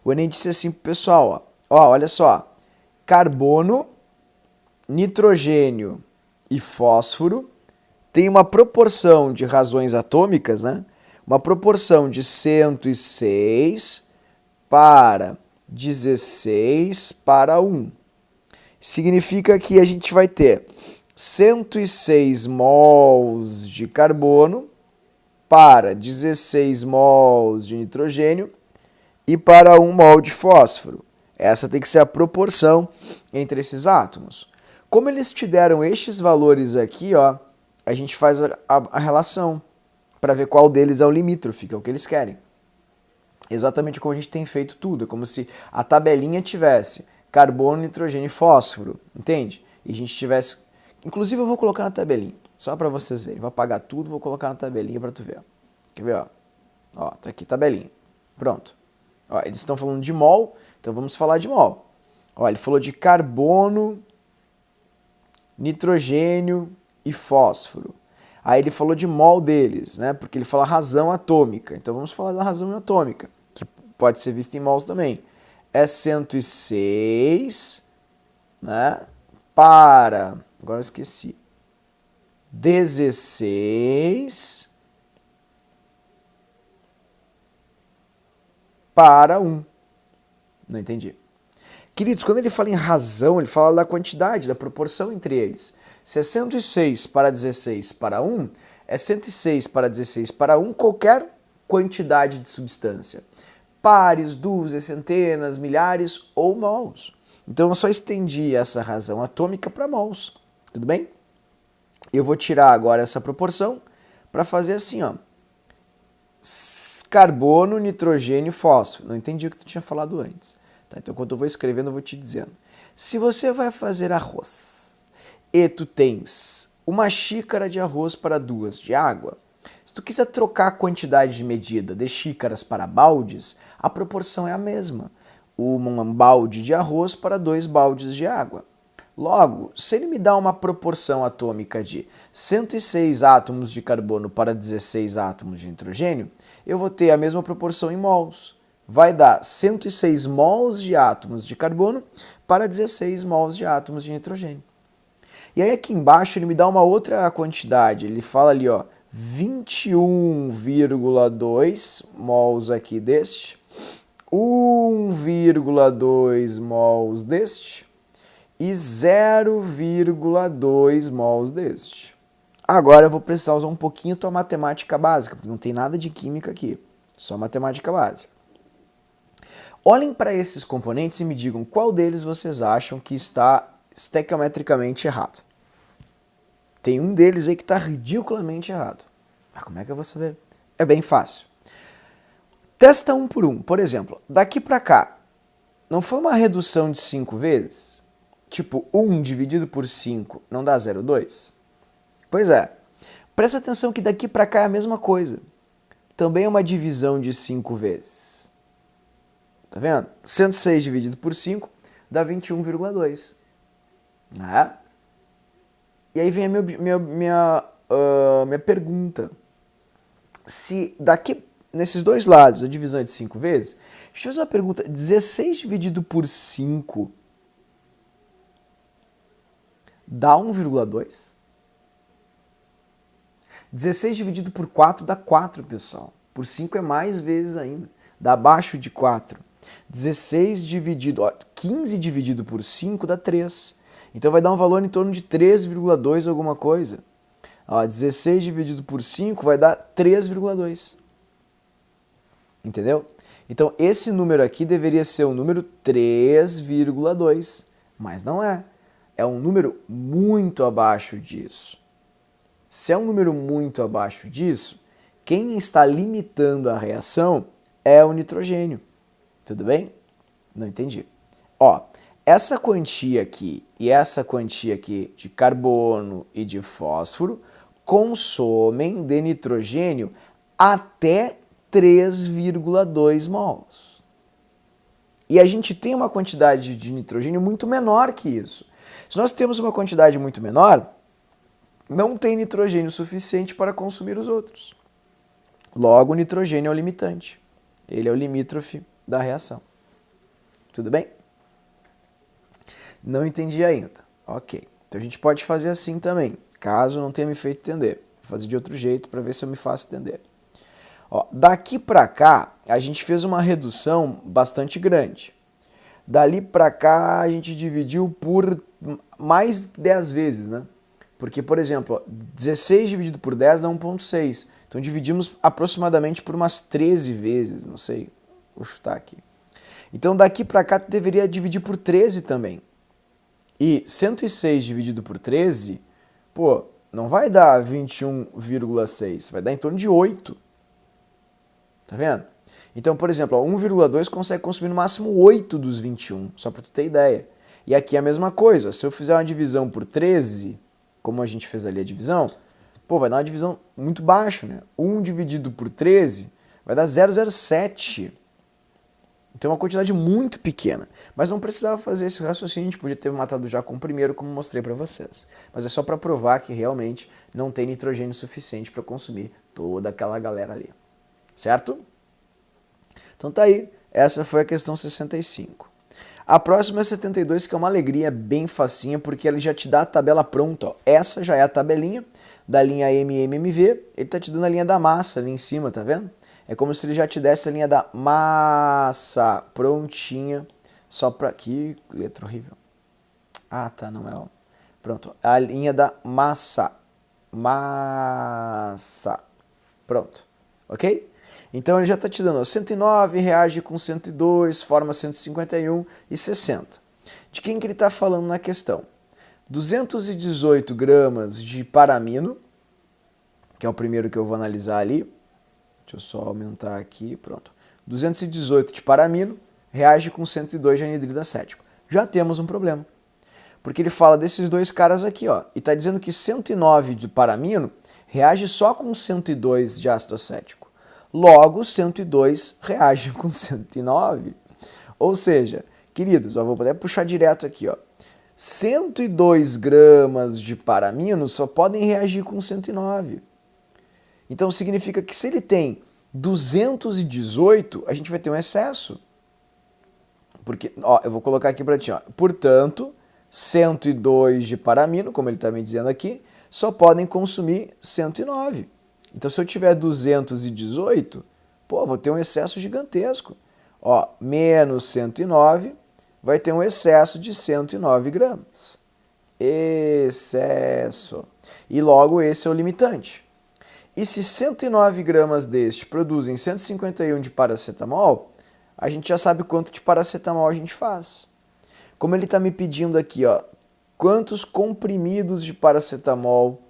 O Enem disse assim pro pessoal, ó, olha só, carbono, nitrogênio e fósforo tem uma proporção de razões atômicas, né? Uma proporção de 106 para 16 para 1. Significa que a gente vai ter 106 mols de carbono para 16 mols de nitrogênio e para 1 mol de fósforo. Essa tem que ser a proporção entre esses átomos. Como eles te deram estes valores aqui, ó, a gente faz a relação. para ver qual deles é o limítrofe, que é o que eles querem. Exatamente como a gente tem feito tudo, é como se a tabelinha tivesse carbono, nitrogênio e fósforo, entende? E a gente tivesse... Inclusive eu vou colocar na tabelinha, só para vocês verem. Vou apagar tudo, vou colocar na tabelinha para tu ver. Quer ver, ó? Ó, tá aqui, tabelinha. Pronto. Ó, eles estão falando de mol, então vamos falar de mol. Ó, ele falou de carbono, nitrogênio e fósforo. Aí ele falou de mol deles, né? Porque ele fala razão atômica. Então vamos falar da razão atômica, que pode ser vista em mols também. É 106, né? Para, agora eu esqueci, 16 para 1. Não entendi. Queridos, quando ele fala em razão, ele fala da quantidade, da proporção entre eles. Se é 106 para 16 para 1, é 106 para 16 para 1 qualquer quantidade de substância. Pares, dúzias, centenas, milhares ou mols. Então eu só estendi essa razão atômica para mols. Tudo bem? Eu vou tirar agora essa proporção para fazer assim, ó. Carbono, nitrogênio e fósforo. Não entendi o que tu tinha falado antes. Tá, então, quando eu vou escrevendo, eu vou te dizendo. Se você vai fazer arroz e tu tens uma xícara de arroz para 2 de água, se tu quiser trocar a quantidade de medida de xícaras para baldes, a proporção é a mesma. Um balde de arroz para 2 baldes de água. Logo, se ele me dá uma proporção atômica de 106 átomos de carbono para 16 átomos de nitrogênio, eu vou ter a mesma proporção em mols. Vai dar 106 mols de átomos de carbono para 16 mols de átomos de nitrogênio. E aí aqui embaixo ele me dá uma outra quantidade, ele fala ali, ó, 21,2 mols aqui deste, 1,2 mols deste e 0,2 mols deste. Agora eu vou precisar usar um pouquinho tua matemática básica, porque não tem nada de química aqui, só matemática básica. Olhem para esses componentes e me digam qual deles vocês acham que está estequiometricamente errado. Tem um deles aí que está ridiculamente errado. Ah, como é que eu vou saber? É bem fácil. Testa um por um. Por exemplo, daqui para cá, não foi uma redução de 5 vezes? Tipo, 1 dividido por 5 não dá 0,2? Pois é. Presta atenção que daqui para cá é a mesma coisa. Também é uma divisão de 5 vezes. Tá vendo? 106 dividido por 5 dá 21,2. Né? E aí vem a minha pergunta. Se daqui, nesses dois lados, a divisão é de 5 vezes, deixa eu fazer uma pergunta. 16 dividido por 5 dá 1,2? 16 dividido por 4 dá 4, pessoal. Por 5 é mais vezes ainda. Dá abaixo de 4. 16 dividido, 15 dividido por 5 dá 3. Então vai dar um valor em torno de 3,2 alguma coisa. 16 dividido por 5 vai dar 3,2. Entendeu? Então esse número aqui deveria ser o número 3,2. Mas não é. É um número muito abaixo disso. Se é um número muito abaixo disso, quem está limitando a reação é o nitrogênio. Tudo bem? Não entendi. Ó, essa quantia aqui e essa quantia aqui de carbono e de fósforo consomem de nitrogênio até 3,2 mols. E a gente tem uma quantidade de nitrogênio muito menor que isso. Se nós temos uma quantidade muito menor, não tem nitrogênio suficiente para consumir os outros. Logo, o nitrogênio é o limitante. Ele é o limítrofe da reação. Tudo bem? Não entendi ainda. Ok. Então a gente pode fazer assim também, caso não tenha me feito entender. Vou fazer de outro jeito para ver se eu me faço entender. Ó, daqui para cá, a gente fez uma redução bastante grande. Dali para cá, a gente dividiu por mais de 10 vezes, né? Porque, por exemplo, 16 dividido por 10 dá 1,6. Então dividimos aproximadamente por umas 13 vezes, não sei, vou chutar aqui. Então daqui para cá tu deveria dividir por 13 também. E 106 dividido por 13, pô, não vai dar 21,6, vai dar em torno de 8. Tá vendo? Então, por exemplo, 1,2 consegue consumir no máximo 8 dos 21, só para tu ter ideia. E aqui é a mesma coisa, se eu fizer uma divisão por 13, como a gente fez ali a divisão, pô, vai dar uma divisão muito baixa, né? 1 dividido por 13 vai dar 0,07. Então é uma quantidade muito pequena. Mas não precisava fazer esse raciocínio, a gente podia ter matado já com o primeiro, como mostrei para vocês. Mas é só para provar que realmente não tem nitrogênio suficiente para consumir toda aquela galera ali. Certo? Então tá aí, essa foi a questão 65. A próxima é 72, que é uma alegria bem facinha, porque ele já te dá a tabela pronta. Ó. Essa já é a tabelinha da linha MMMV, ele tá te dando a linha da massa ali em cima, tá vendo? É como se ele já te desse a linha da massa prontinha, só pra... Que letra horrível. Ah, tá, não é, ó. Pronto, a linha da massa. Massa. Pronto, ok? Então ele já está te dando 109, reage com 102, forma 151 e 60. De quem que ele está falando na questão? 218 gramas de paramino, que é o primeiro que eu vou analisar ali. Deixa eu só aumentar aqui, pronto. 218 de paramino, reage com 102 de anidrida acético. Já temos um problema. Porque ele fala desses dois caras aqui, ó, e está dizendo que 109 de paramino reage só com 102 de ácido acético. Logo, 102 reage com 109. Ou seja, queridos, ó, vou poder puxar direto aqui, ó. 102 gramas de paramino só podem reagir com 109. Então significa que se ele tem 218, a gente vai ter um excesso. Porque, ó, eu vou colocar aqui para ti, ó. Portanto, 102 de paramino, como ele está me dizendo aqui, só podem consumir 109. Então, se eu tiver 218, pô, vou ter um excesso gigantesco. Ó, menos 109 vai ter um excesso de 109 gramas. Excesso. E logo esse é o limitante. E se 109 gramas deste produzem 151 de paracetamol, a gente já sabe quanto de paracetamol a gente faz. Como ele está me pedindo aqui, ó, quantos comprimidos de paracetamol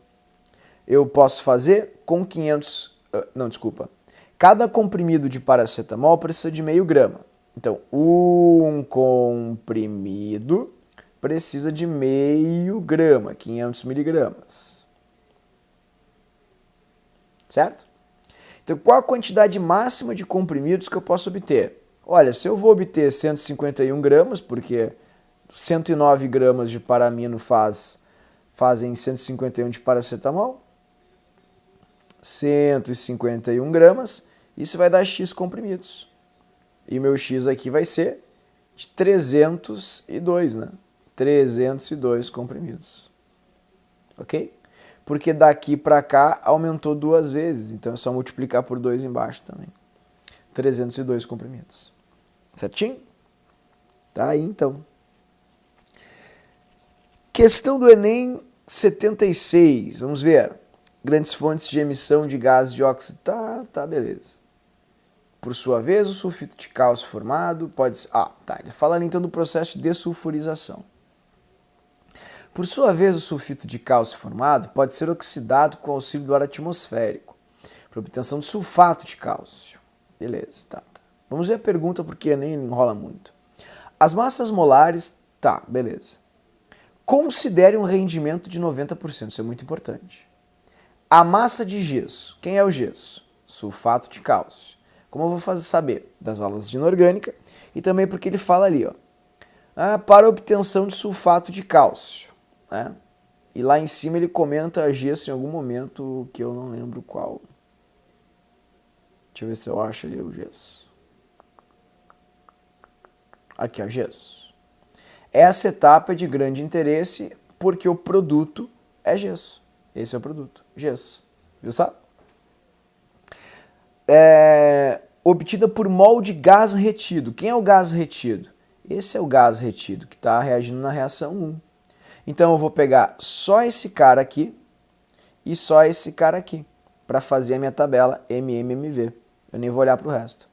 eu posso fazer com 500... Não, desculpa. Cada comprimido de paracetamol precisa de meio grama. Então, um comprimido precisa de meio grama, 500 miligramas. Certo? Então, qual a quantidade máxima de comprimidos que eu posso obter? Olha, se eu vou obter 151 gramas, porque 109 gramas de paramino fazem 151 de paracetamol, 151 gramas, isso vai dar X comprimidos. E meu X aqui vai ser de 302, né? 302 comprimidos. Ok? Porque daqui para cá aumentou 2 vezes, então é só multiplicar por 2 embaixo também. 302 comprimidos. Certinho? Tá aí então. Questão do Enem 76, vamos ver. Grandes fontes de emissão de gases de óxido, tá, beleza. Por sua vez, o sulfito de cálcio formado pode ser... ele fala então do processo de dessulfurização. Por sua vez, o sulfito de cálcio formado pode ser oxidado com auxílio do ar atmosférico, para obtenção de sulfato de cálcio. Beleza, tá. Vamos ver a pergunta porque nem enrola muito. As massas molares, beleza. Considere um rendimento de 90%, isso é muito importante. A massa de gesso, quem é o gesso? Sulfato de cálcio. Como eu vou saber? Das aulas de inorgânica e também porque ele fala ali, ó, para a obtenção de sulfato de cálcio. Né? E lá em cima ele comenta gesso em algum momento que eu não lembro qual. Deixa eu ver se eu acho ali o gesso. Aqui, ó, gesso. Essa etapa é de grande interesse porque o produto é gesso. Esse é o produto, gesso. Viu só? Obtida por mol de gás retido. Quem é o gás retido? Esse é o gás retido que está reagindo na reação 1. Então eu vou pegar só esse cara aqui e só esse cara aqui para fazer a minha tabela MMMV. Eu nem vou olhar para o resto.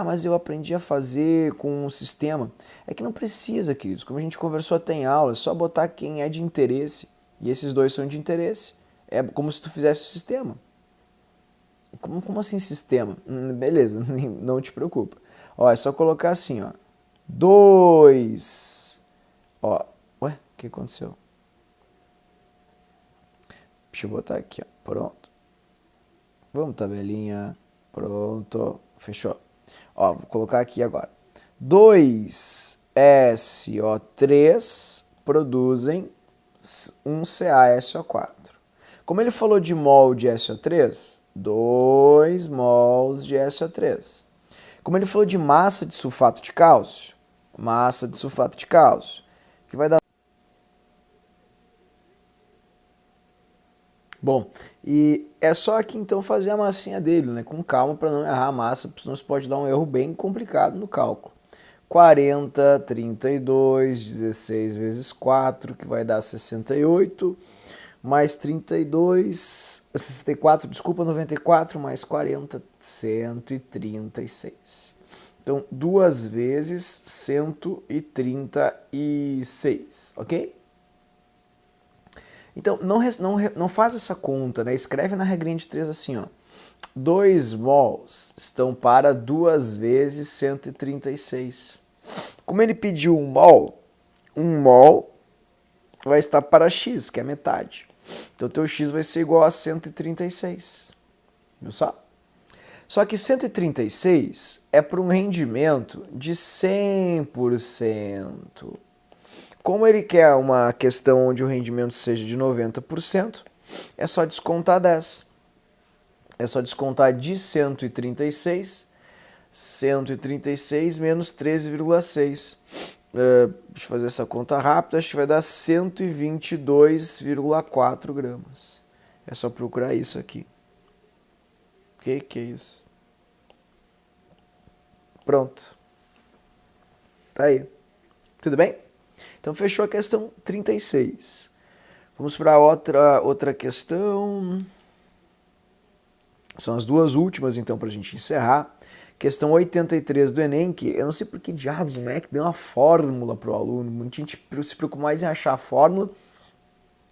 Mas eu aprendi a fazer com um sistema. É que não precisa, queridos. Como a gente conversou até em aula, é só botar quem é de interesse. E esses dois são de interesse. É como se tu fizesse o sistema. Como assim sistema? Beleza, não te preocupa. Ó, é só colocar assim, ó. 2. Ó, ué, o que aconteceu? Deixa eu botar aqui, ó. Pronto. Vamos, tabelinha. Pronto. Fechou. Ó, vou colocar aqui agora. 2SO3 produzem um CaSO4. Como ele falou de mol de SO3, 2 mols de SO3. Como ele falou de massa de sulfato de cálcio, que vai dar... Bom, e é só aqui então fazer a massinha dele, né? Com calma para não errar a massa, senão você pode dar um erro bem complicado no cálculo. 40, 32, 16 vezes 4, que vai dar 68, mais 32, 64, desculpa, 94, mais 40, 136. Então, 2 vezes 136, ok? Então, não faz essa conta, né? Escreve na regrinha de 3 assim, ó. 2 mols estão para 2 vezes 136. Como ele pediu 1 mol vai estar para x, que é metade. Então, teu x vai ser igual a 136. Viu só? Só que 136 é para um rendimento de 100%. Como ele quer uma questão onde o rendimento seja de 90%, é só descontar 10. É só descontar de 136 menos 13,6. Deixa eu fazer essa conta rápida, acho que vai dar 122,4 gramas. É só procurar isso aqui. Que é isso? Pronto. Tá aí. Tudo bem? Então fechou a questão 36. Vamos para outra questão. São as duas últimas, então, para a gente encerrar. Questão 83 do Enem, que eu não sei por que diabos o MEC deu uma fórmula para o aluno. Muita gente se preocupa mais em achar a fórmula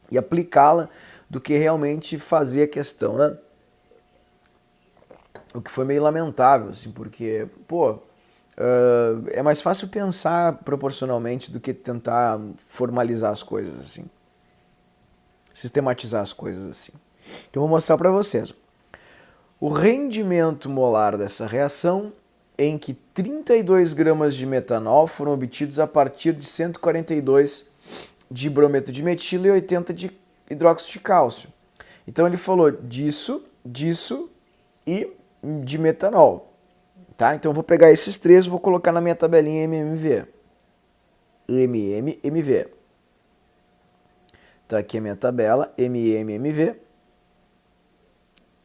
e aplicá-la do que realmente fazer a questão, né? O que foi meio lamentável, assim, porque, é mais fácil pensar proporcionalmente do que tentar formalizar as coisas, assim. Sistematizar as coisas, assim. Então, eu vou mostrar para vocês. O rendimento molar dessa reação, em que 32 gramas de metanol foram obtidos a partir de 142 de brometo de metilo e 80 de hidróxido de cálcio. Então ele falou disso e de metanol. Tá? Então eu vou pegar esses três e vou colocar na minha tabelinha MMV. Então aqui é a minha tabela, MMV.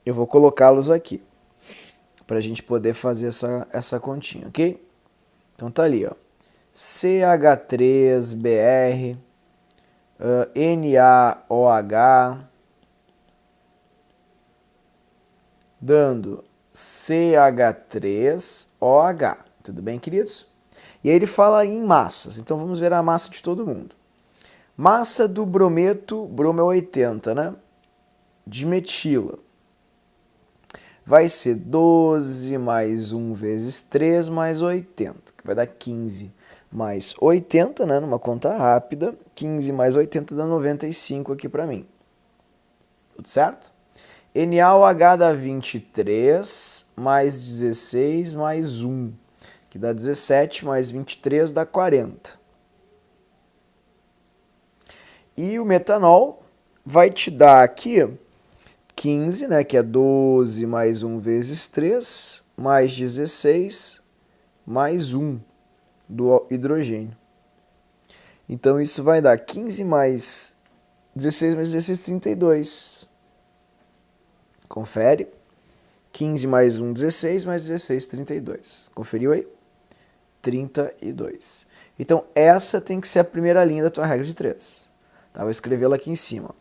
Eu vou colocá-los aqui, para a gente poder fazer essa continha, ok? Então tá ali, ó. CH3BR, NaOH, dando CH3OH. Tudo bem, queridos? E aí ele fala em massas, então vamos ver a massa de todo mundo. Massa do brometo, bromo é 80, né? De metila. Vai ser 12 mais 1 vezes 3 mais 80, que vai dar 15 mais 80, né, numa conta rápida. 15 mais 80 dá 95 aqui para mim. Tudo certo? NaOH dá 23 mais 16 mais 1, que dá 17 mais 23 dá 40. E o metanol vai te dar aqui 15, né, que é 12 mais 1 vezes 3, mais 16, mais 1 do hidrogênio. Então, isso vai dar 15 mais 16, 32. Confere. 15 mais 1, 16, mais 16, 32. Conferiu aí? 32. Então, essa tem que ser a primeira linha da tua regra de 3. Tá? Vou escrevê-la aqui em cima.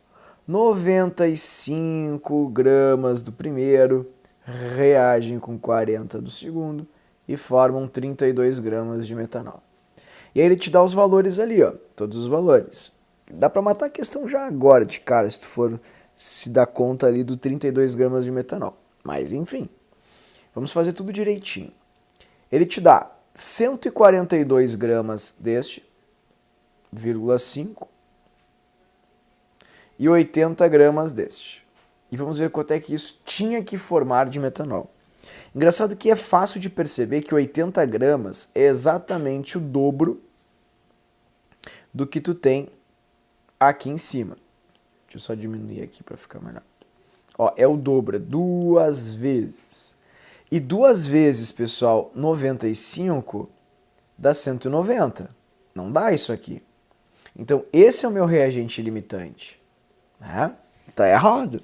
95 gramas do primeiro reagem com 40 do segundo e formam 32 gramas de metanol. E aí ele te dá os valores ali, ó, todos os valores. Dá para matar a questão já agora de cara, se tu for se dá conta ali do 32 gramas de metanol. Mas enfim, vamos fazer tudo direitinho. Ele te dá 142 gramas deste, 0,5 e 80 gramas deste. E vamos ver quanto é que isso tinha que formar de metanol. Engraçado que é fácil de perceber que 80 gramas é exatamente o dobro do que tu tem aqui em cima. Deixa eu só diminuir aqui para ficar melhor. Ó, é o dobro, é 2 vezes. E 2 vezes, pessoal, 95 dá 190. Não dá isso aqui. Então, esse é o meu reagente limitante. Né? Tá errado.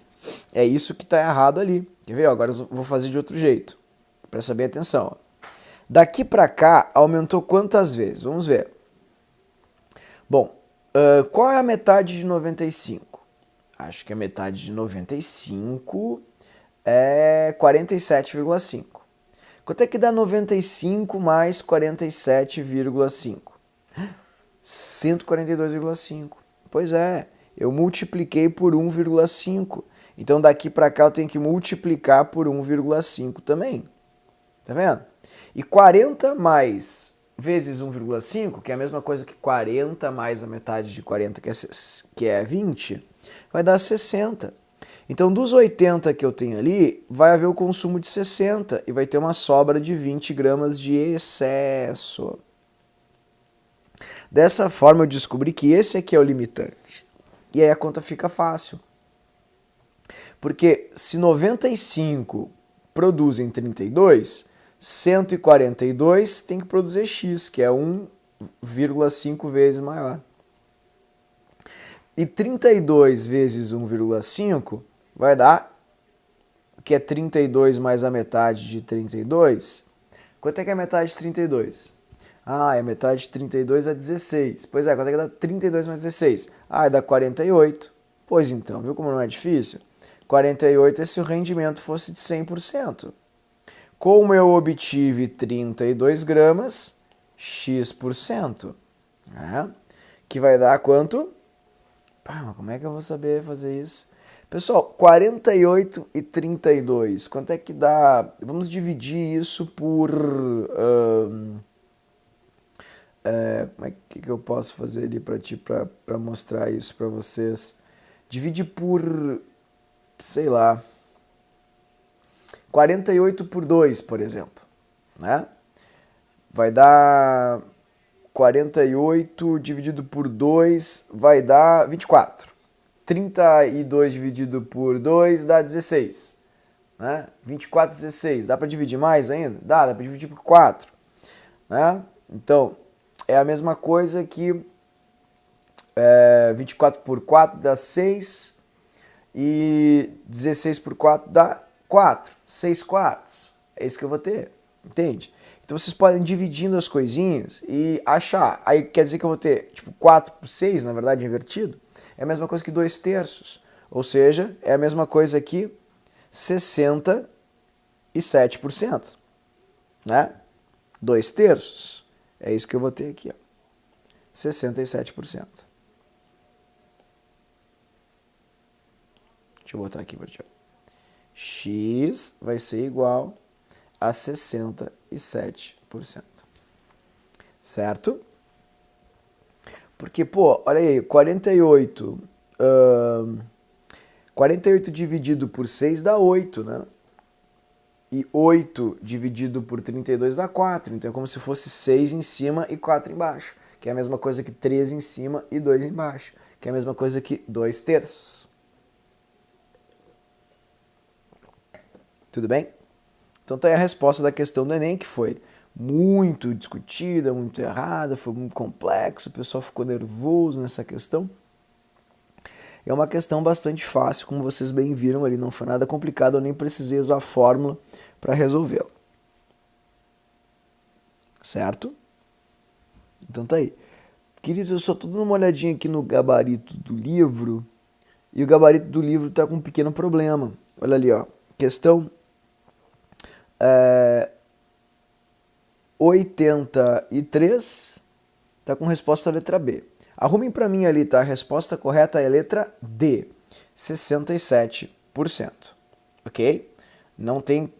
É isso que tá errado ali. Quer ver? Agora eu vou fazer de outro jeito. Presta bem atenção. Ó. Daqui para cá, aumentou quantas vezes? Vamos ver. Bom, qual é a metade de 95? Acho que a metade de 95 é 47,5. Quanto é que dá 95 mais 47,5? 142,5. Pois é, eu multipliquei por 1,5. Então daqui para cá eu tenho que multiplicar por 1,5 também. Tá vendo? E 40 mais vezes 1,5, que é a mesma coisa que 40 mais a metade de 40, que é 20, vai dar 60. Então, dos 80 que eu tenho ali, vai haver o consumo de 60 e vai ter uma sobra de 20 gramas de excesso. Dessa forma, eu descobri que esse aqui é o limitante. E aí a conta fica fácil. Porque se 95 produzem 32, 142 tem que produzir X, que é 1,5 vezes maior. E 32 vezes 1,5 vai dar, que é 32 mais a metade de 32. Quanto é que é a metade de 32? Ah, a metade de 32 é 16. Pois é, quanto é que dá 32 mais 16? Ah, dá 48. Pois então, viu como não é difícil? 48 é se o rendimento fosse de 100%. Como eu obtive 32 gramas, X%, né? Que vai dar quanto? Pá, como é que eu vou saber fazer isso? Pessoal, 48 e 32, quanto é que dá? Vamos dividir isso por... como é que eu posso fazer ali para mostrar isso para vocês? Divide por, sei lá, 48 por 2, por exemplo, né? Vai dar 48 dividido por 2 vai dar 24. 32 dividido por 2 dá 16. Né? 24, 16. Dá para dividir mais ainda? Dá para dividir por 4. Né? Então, é a mesma coisa que 24 por 4 dá 6 e 16 por 4 dá 4. 6 quartos. É isso que eu vou ter. Entende? Então vocês podem ir dividindo as coisinhas e achar. Aí quer dizer que eu vou ter tipo 4 por 6, na verdade, invertido. É a mesma coisa que 2 terços. Ou seja, é a mesma coisa que 67%. Né? 2 terços. É isso que eu vou ter aqui. Ó. 67%. Deixa eu botar aqui para ti. X vai ser igual a 67%. Certo? Porque, pô, olha aí, 48 dividido por 6 dá 8, né? E 8 dividido por 32 dá 4. Então é como se fosse 6 em cima e 4 embaixo. Que é a mesma coisa que 3 em cima e 2 embaixo. Que é a mesma coisa que 2 terços. Tudo bem? Então tá aí a resposta da questão do Enem, que foi muito discutida, muito errada, foi muito complexo, o pessoal ficou nervoso nessa questão. É uma questão bastante fácil, como vocês bem viram ali, não foi nada complicado, eu nem precisei usar a fórmula para resolvê-la. Certo? Então tá aí. Queridos, eu só estou dando uma olhadinha aqui no gabarito do livro, e o gabarito do livro está com um pequeno problema. Olha ali, ó. Questão 83 está com resposta a letra B. Arrumem para mim ali, tá? A resposta correta é a letra D. 67%, ok? Não tem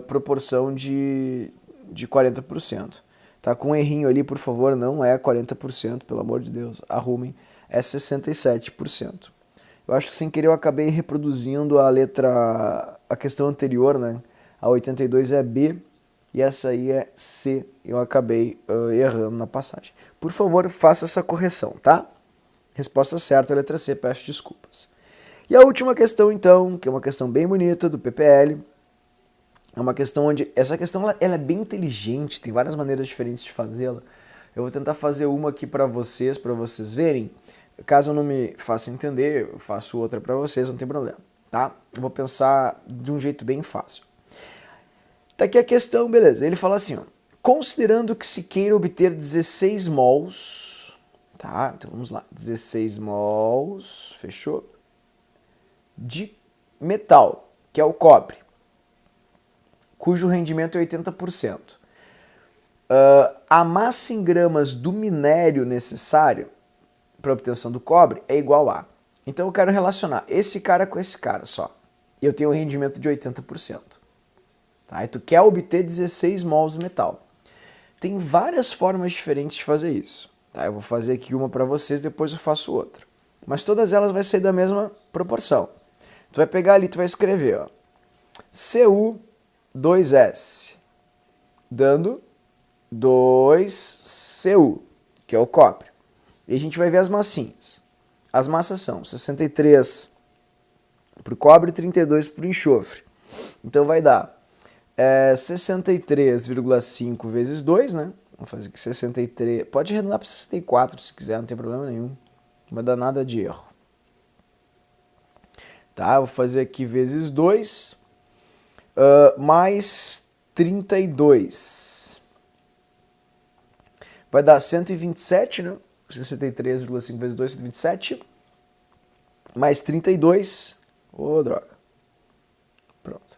proporção de 40%. Tá com um errinho ali, por favor, não é 40%, pelo amor de Deus, arrumem, é 67%. Eu acho que sem querer eu acabei reproduzindo a questão anterior, né? A 82 é B e essa aí é C. Eu acabei errando na passagem. Por favor, faça essa correção, tá? Resposta certa, letra C, peço desculpas. E a última questão, então, que é uma questão bem bonita do PPL, é uma questão onde... Essa questão ela é bem inteligente, tem várias maneiras diferentes de fazê-la. Eu vou tentar fazer uma aqui para vocês verem. Caso eu não me faça entender, eu faço outra para vocês, não tem problema, tá? Eu vou pensar de um jeito bem fácil. Tá aqui a questão, beleza. Ele fala assim, ó, considerando que se queira obter 16 mols, tá? Então vamos lá, 16 mols, fechou? De metal, que é o cobre, cujo rendimento é 80%. A massa em gramas do minério necessário para obtenção do cobre é igual a... Então eu quero relacionar esse cara com esse cara só. E eu tenho um rendimento de 80%. Tá? E tu quer obter 16 mols do metal. Tem várias formas diferentes de fazer isso. Tá? Eu vou fazer aqui uma para vocês, depois eu faço outra. Mas todas elas vão sair da mesma proporção. Tu vai pegar ali, tu vai escrever, ó, Cu2S, dando 2Cu, que é o cobre. E a gente vai ver as massinhas. As massas são 63 para o cobre e 32 para o enxofre. Então vai dar 63,5 vezes 2, né? Vamos fazer aqui 63. Pode arredondar para 64 se quiser, não tem problema nenhum. Não vai dar nada de erro. Tá, vou fazer aqui vezes 2, mais 32. Vai dar 127, né? 63,5 vezes 2, 127. Mais 32. Ô, droga. Pronto.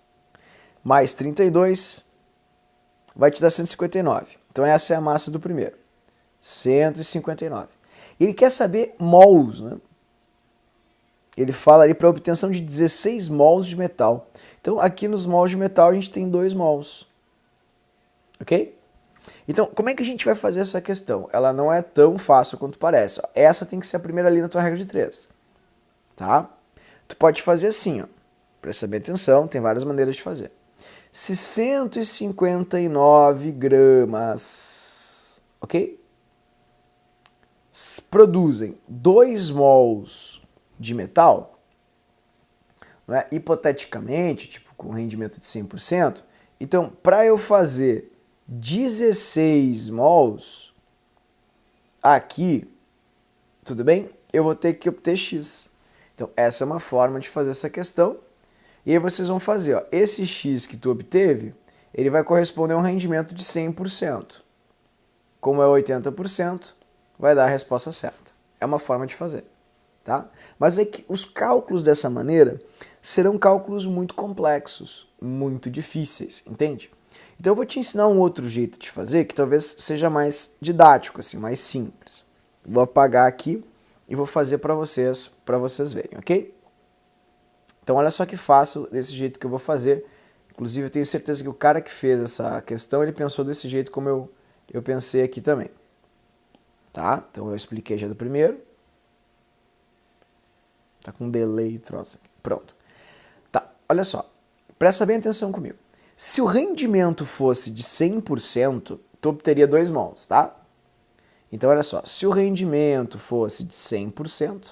Mais 32 vai te dar 159. Então essa é a massa do primeiro. 159. Ele quer saber mols, né? Ele fala ali para obtenção de 16 mols de metal. Então aqui nos mols de metal a gente tem 2 mols. Ok? Então, como é que a gente vai fazer essa questão? Ela não é tão fácil quanto parece. Ó. Essa tem que ser a primeira ali na tua regra de 3. Tá? Tu pode fazer assim, ó. Presta bem atenção, tem várias maneiras de fazer. Se 159 gramas, ok? Produzem 2 mols de metal, não é? Hipoteticamente, tipo, com rendimento de 100%, então, para eu fazer 16 mols aqui, tudo bem? Eu vou ter que obter X. Então, essa é uma forma de fazer essa questão. E aí vocês vão fazer, ó, esse X que tu obteve, ele vai corresponder a um rendimento de 100%. Como é 80%, vai dar a resposta certa. É uma forma de fazer, tá? Mas é que os cálculos dessa maneira serão cálculos muito complexos, muito difíceis, entende? Então eu vou te ensinar um outro jeito de fazer que talvez seja mais didático, assim, mais simples. Vou apagar aqui e vou fazer para vocês verem, ok? Então olha só que fácil desse jeito que eu vou fazer. Inclusive eu tenho certeza que o cara que fez essa questão, ele pensou desse jeito como eu pensei aqui também. Tá? Então eu expliquei já do primeiro. Tá com um delay troço aqui. Pronto. Tá, olha só. Presta bem atenção comigo. Se o rendimento fosse de 100%, tu obteria 2 mols, tá? Então olha só. Se o rendimento fosse de 100%,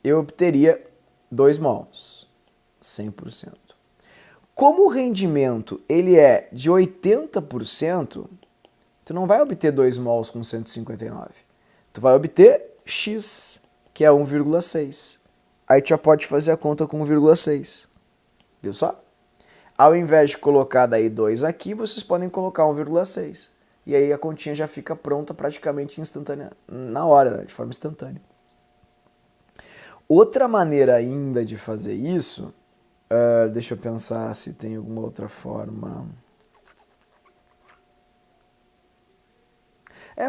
eu obteria 2 mols. 100%. Como o rendimento ele é de 80%, tu não vai obter 2 mols com 159. Tu vai obter X, que é 1,6. Aí tu já pode fazer a conta com 1,6. Viu só? Ao invés de colocar daí 2 aqui, vocês podem colocar 1,6. E aí a continha já fica pronta praticamente instantânea, na hora, né? De forma instantânea. Outra maneira ainda de fazer isso, deixa eu pensar se tem alguma outra forma.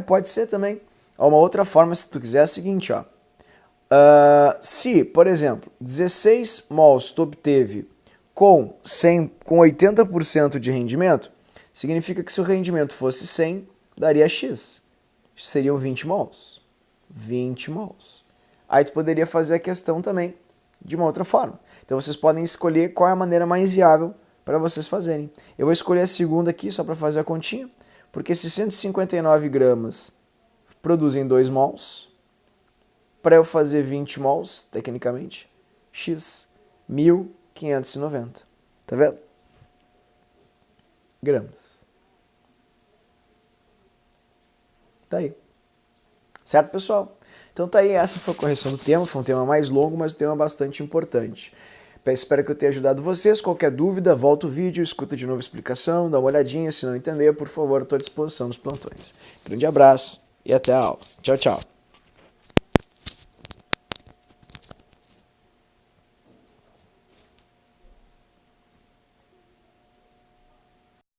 Pode ser também. Uma outra forma, se tu quiser, é a seguinte, ó. Se, por exemplo, 16 mols tu obteve com 80% de rendimento, significa que se o rendimento fosse 100, daria X. Seriam 20 mols. 20 mols. Aí tu poderia fazer a questão também de uma outra forma. Então vocês podem escolher qual é a maneira mais viável para vocês fazerem. Eu vou escolher a segunda aqui só para fazer a continha, porque se 159 gramas produzem 2 mols, para eu fazer 20 mols, tecnicamente, X, 1.590. Tá vendo? Gramas. Tá aí. Certo, pessoal? Então tá aí, essa foi a correção do tema, foi um tema mais longo, mas um tema bastante importante. Espero que eu tenha ajudado vocês. Qualquer dúvida, volta o vídeo, escuta de novo a explicação, dá uma olhadinha. Se não entender, por favor, estou à disposição nos plantões. Grande abraço e até a aula. Tchau, tchau.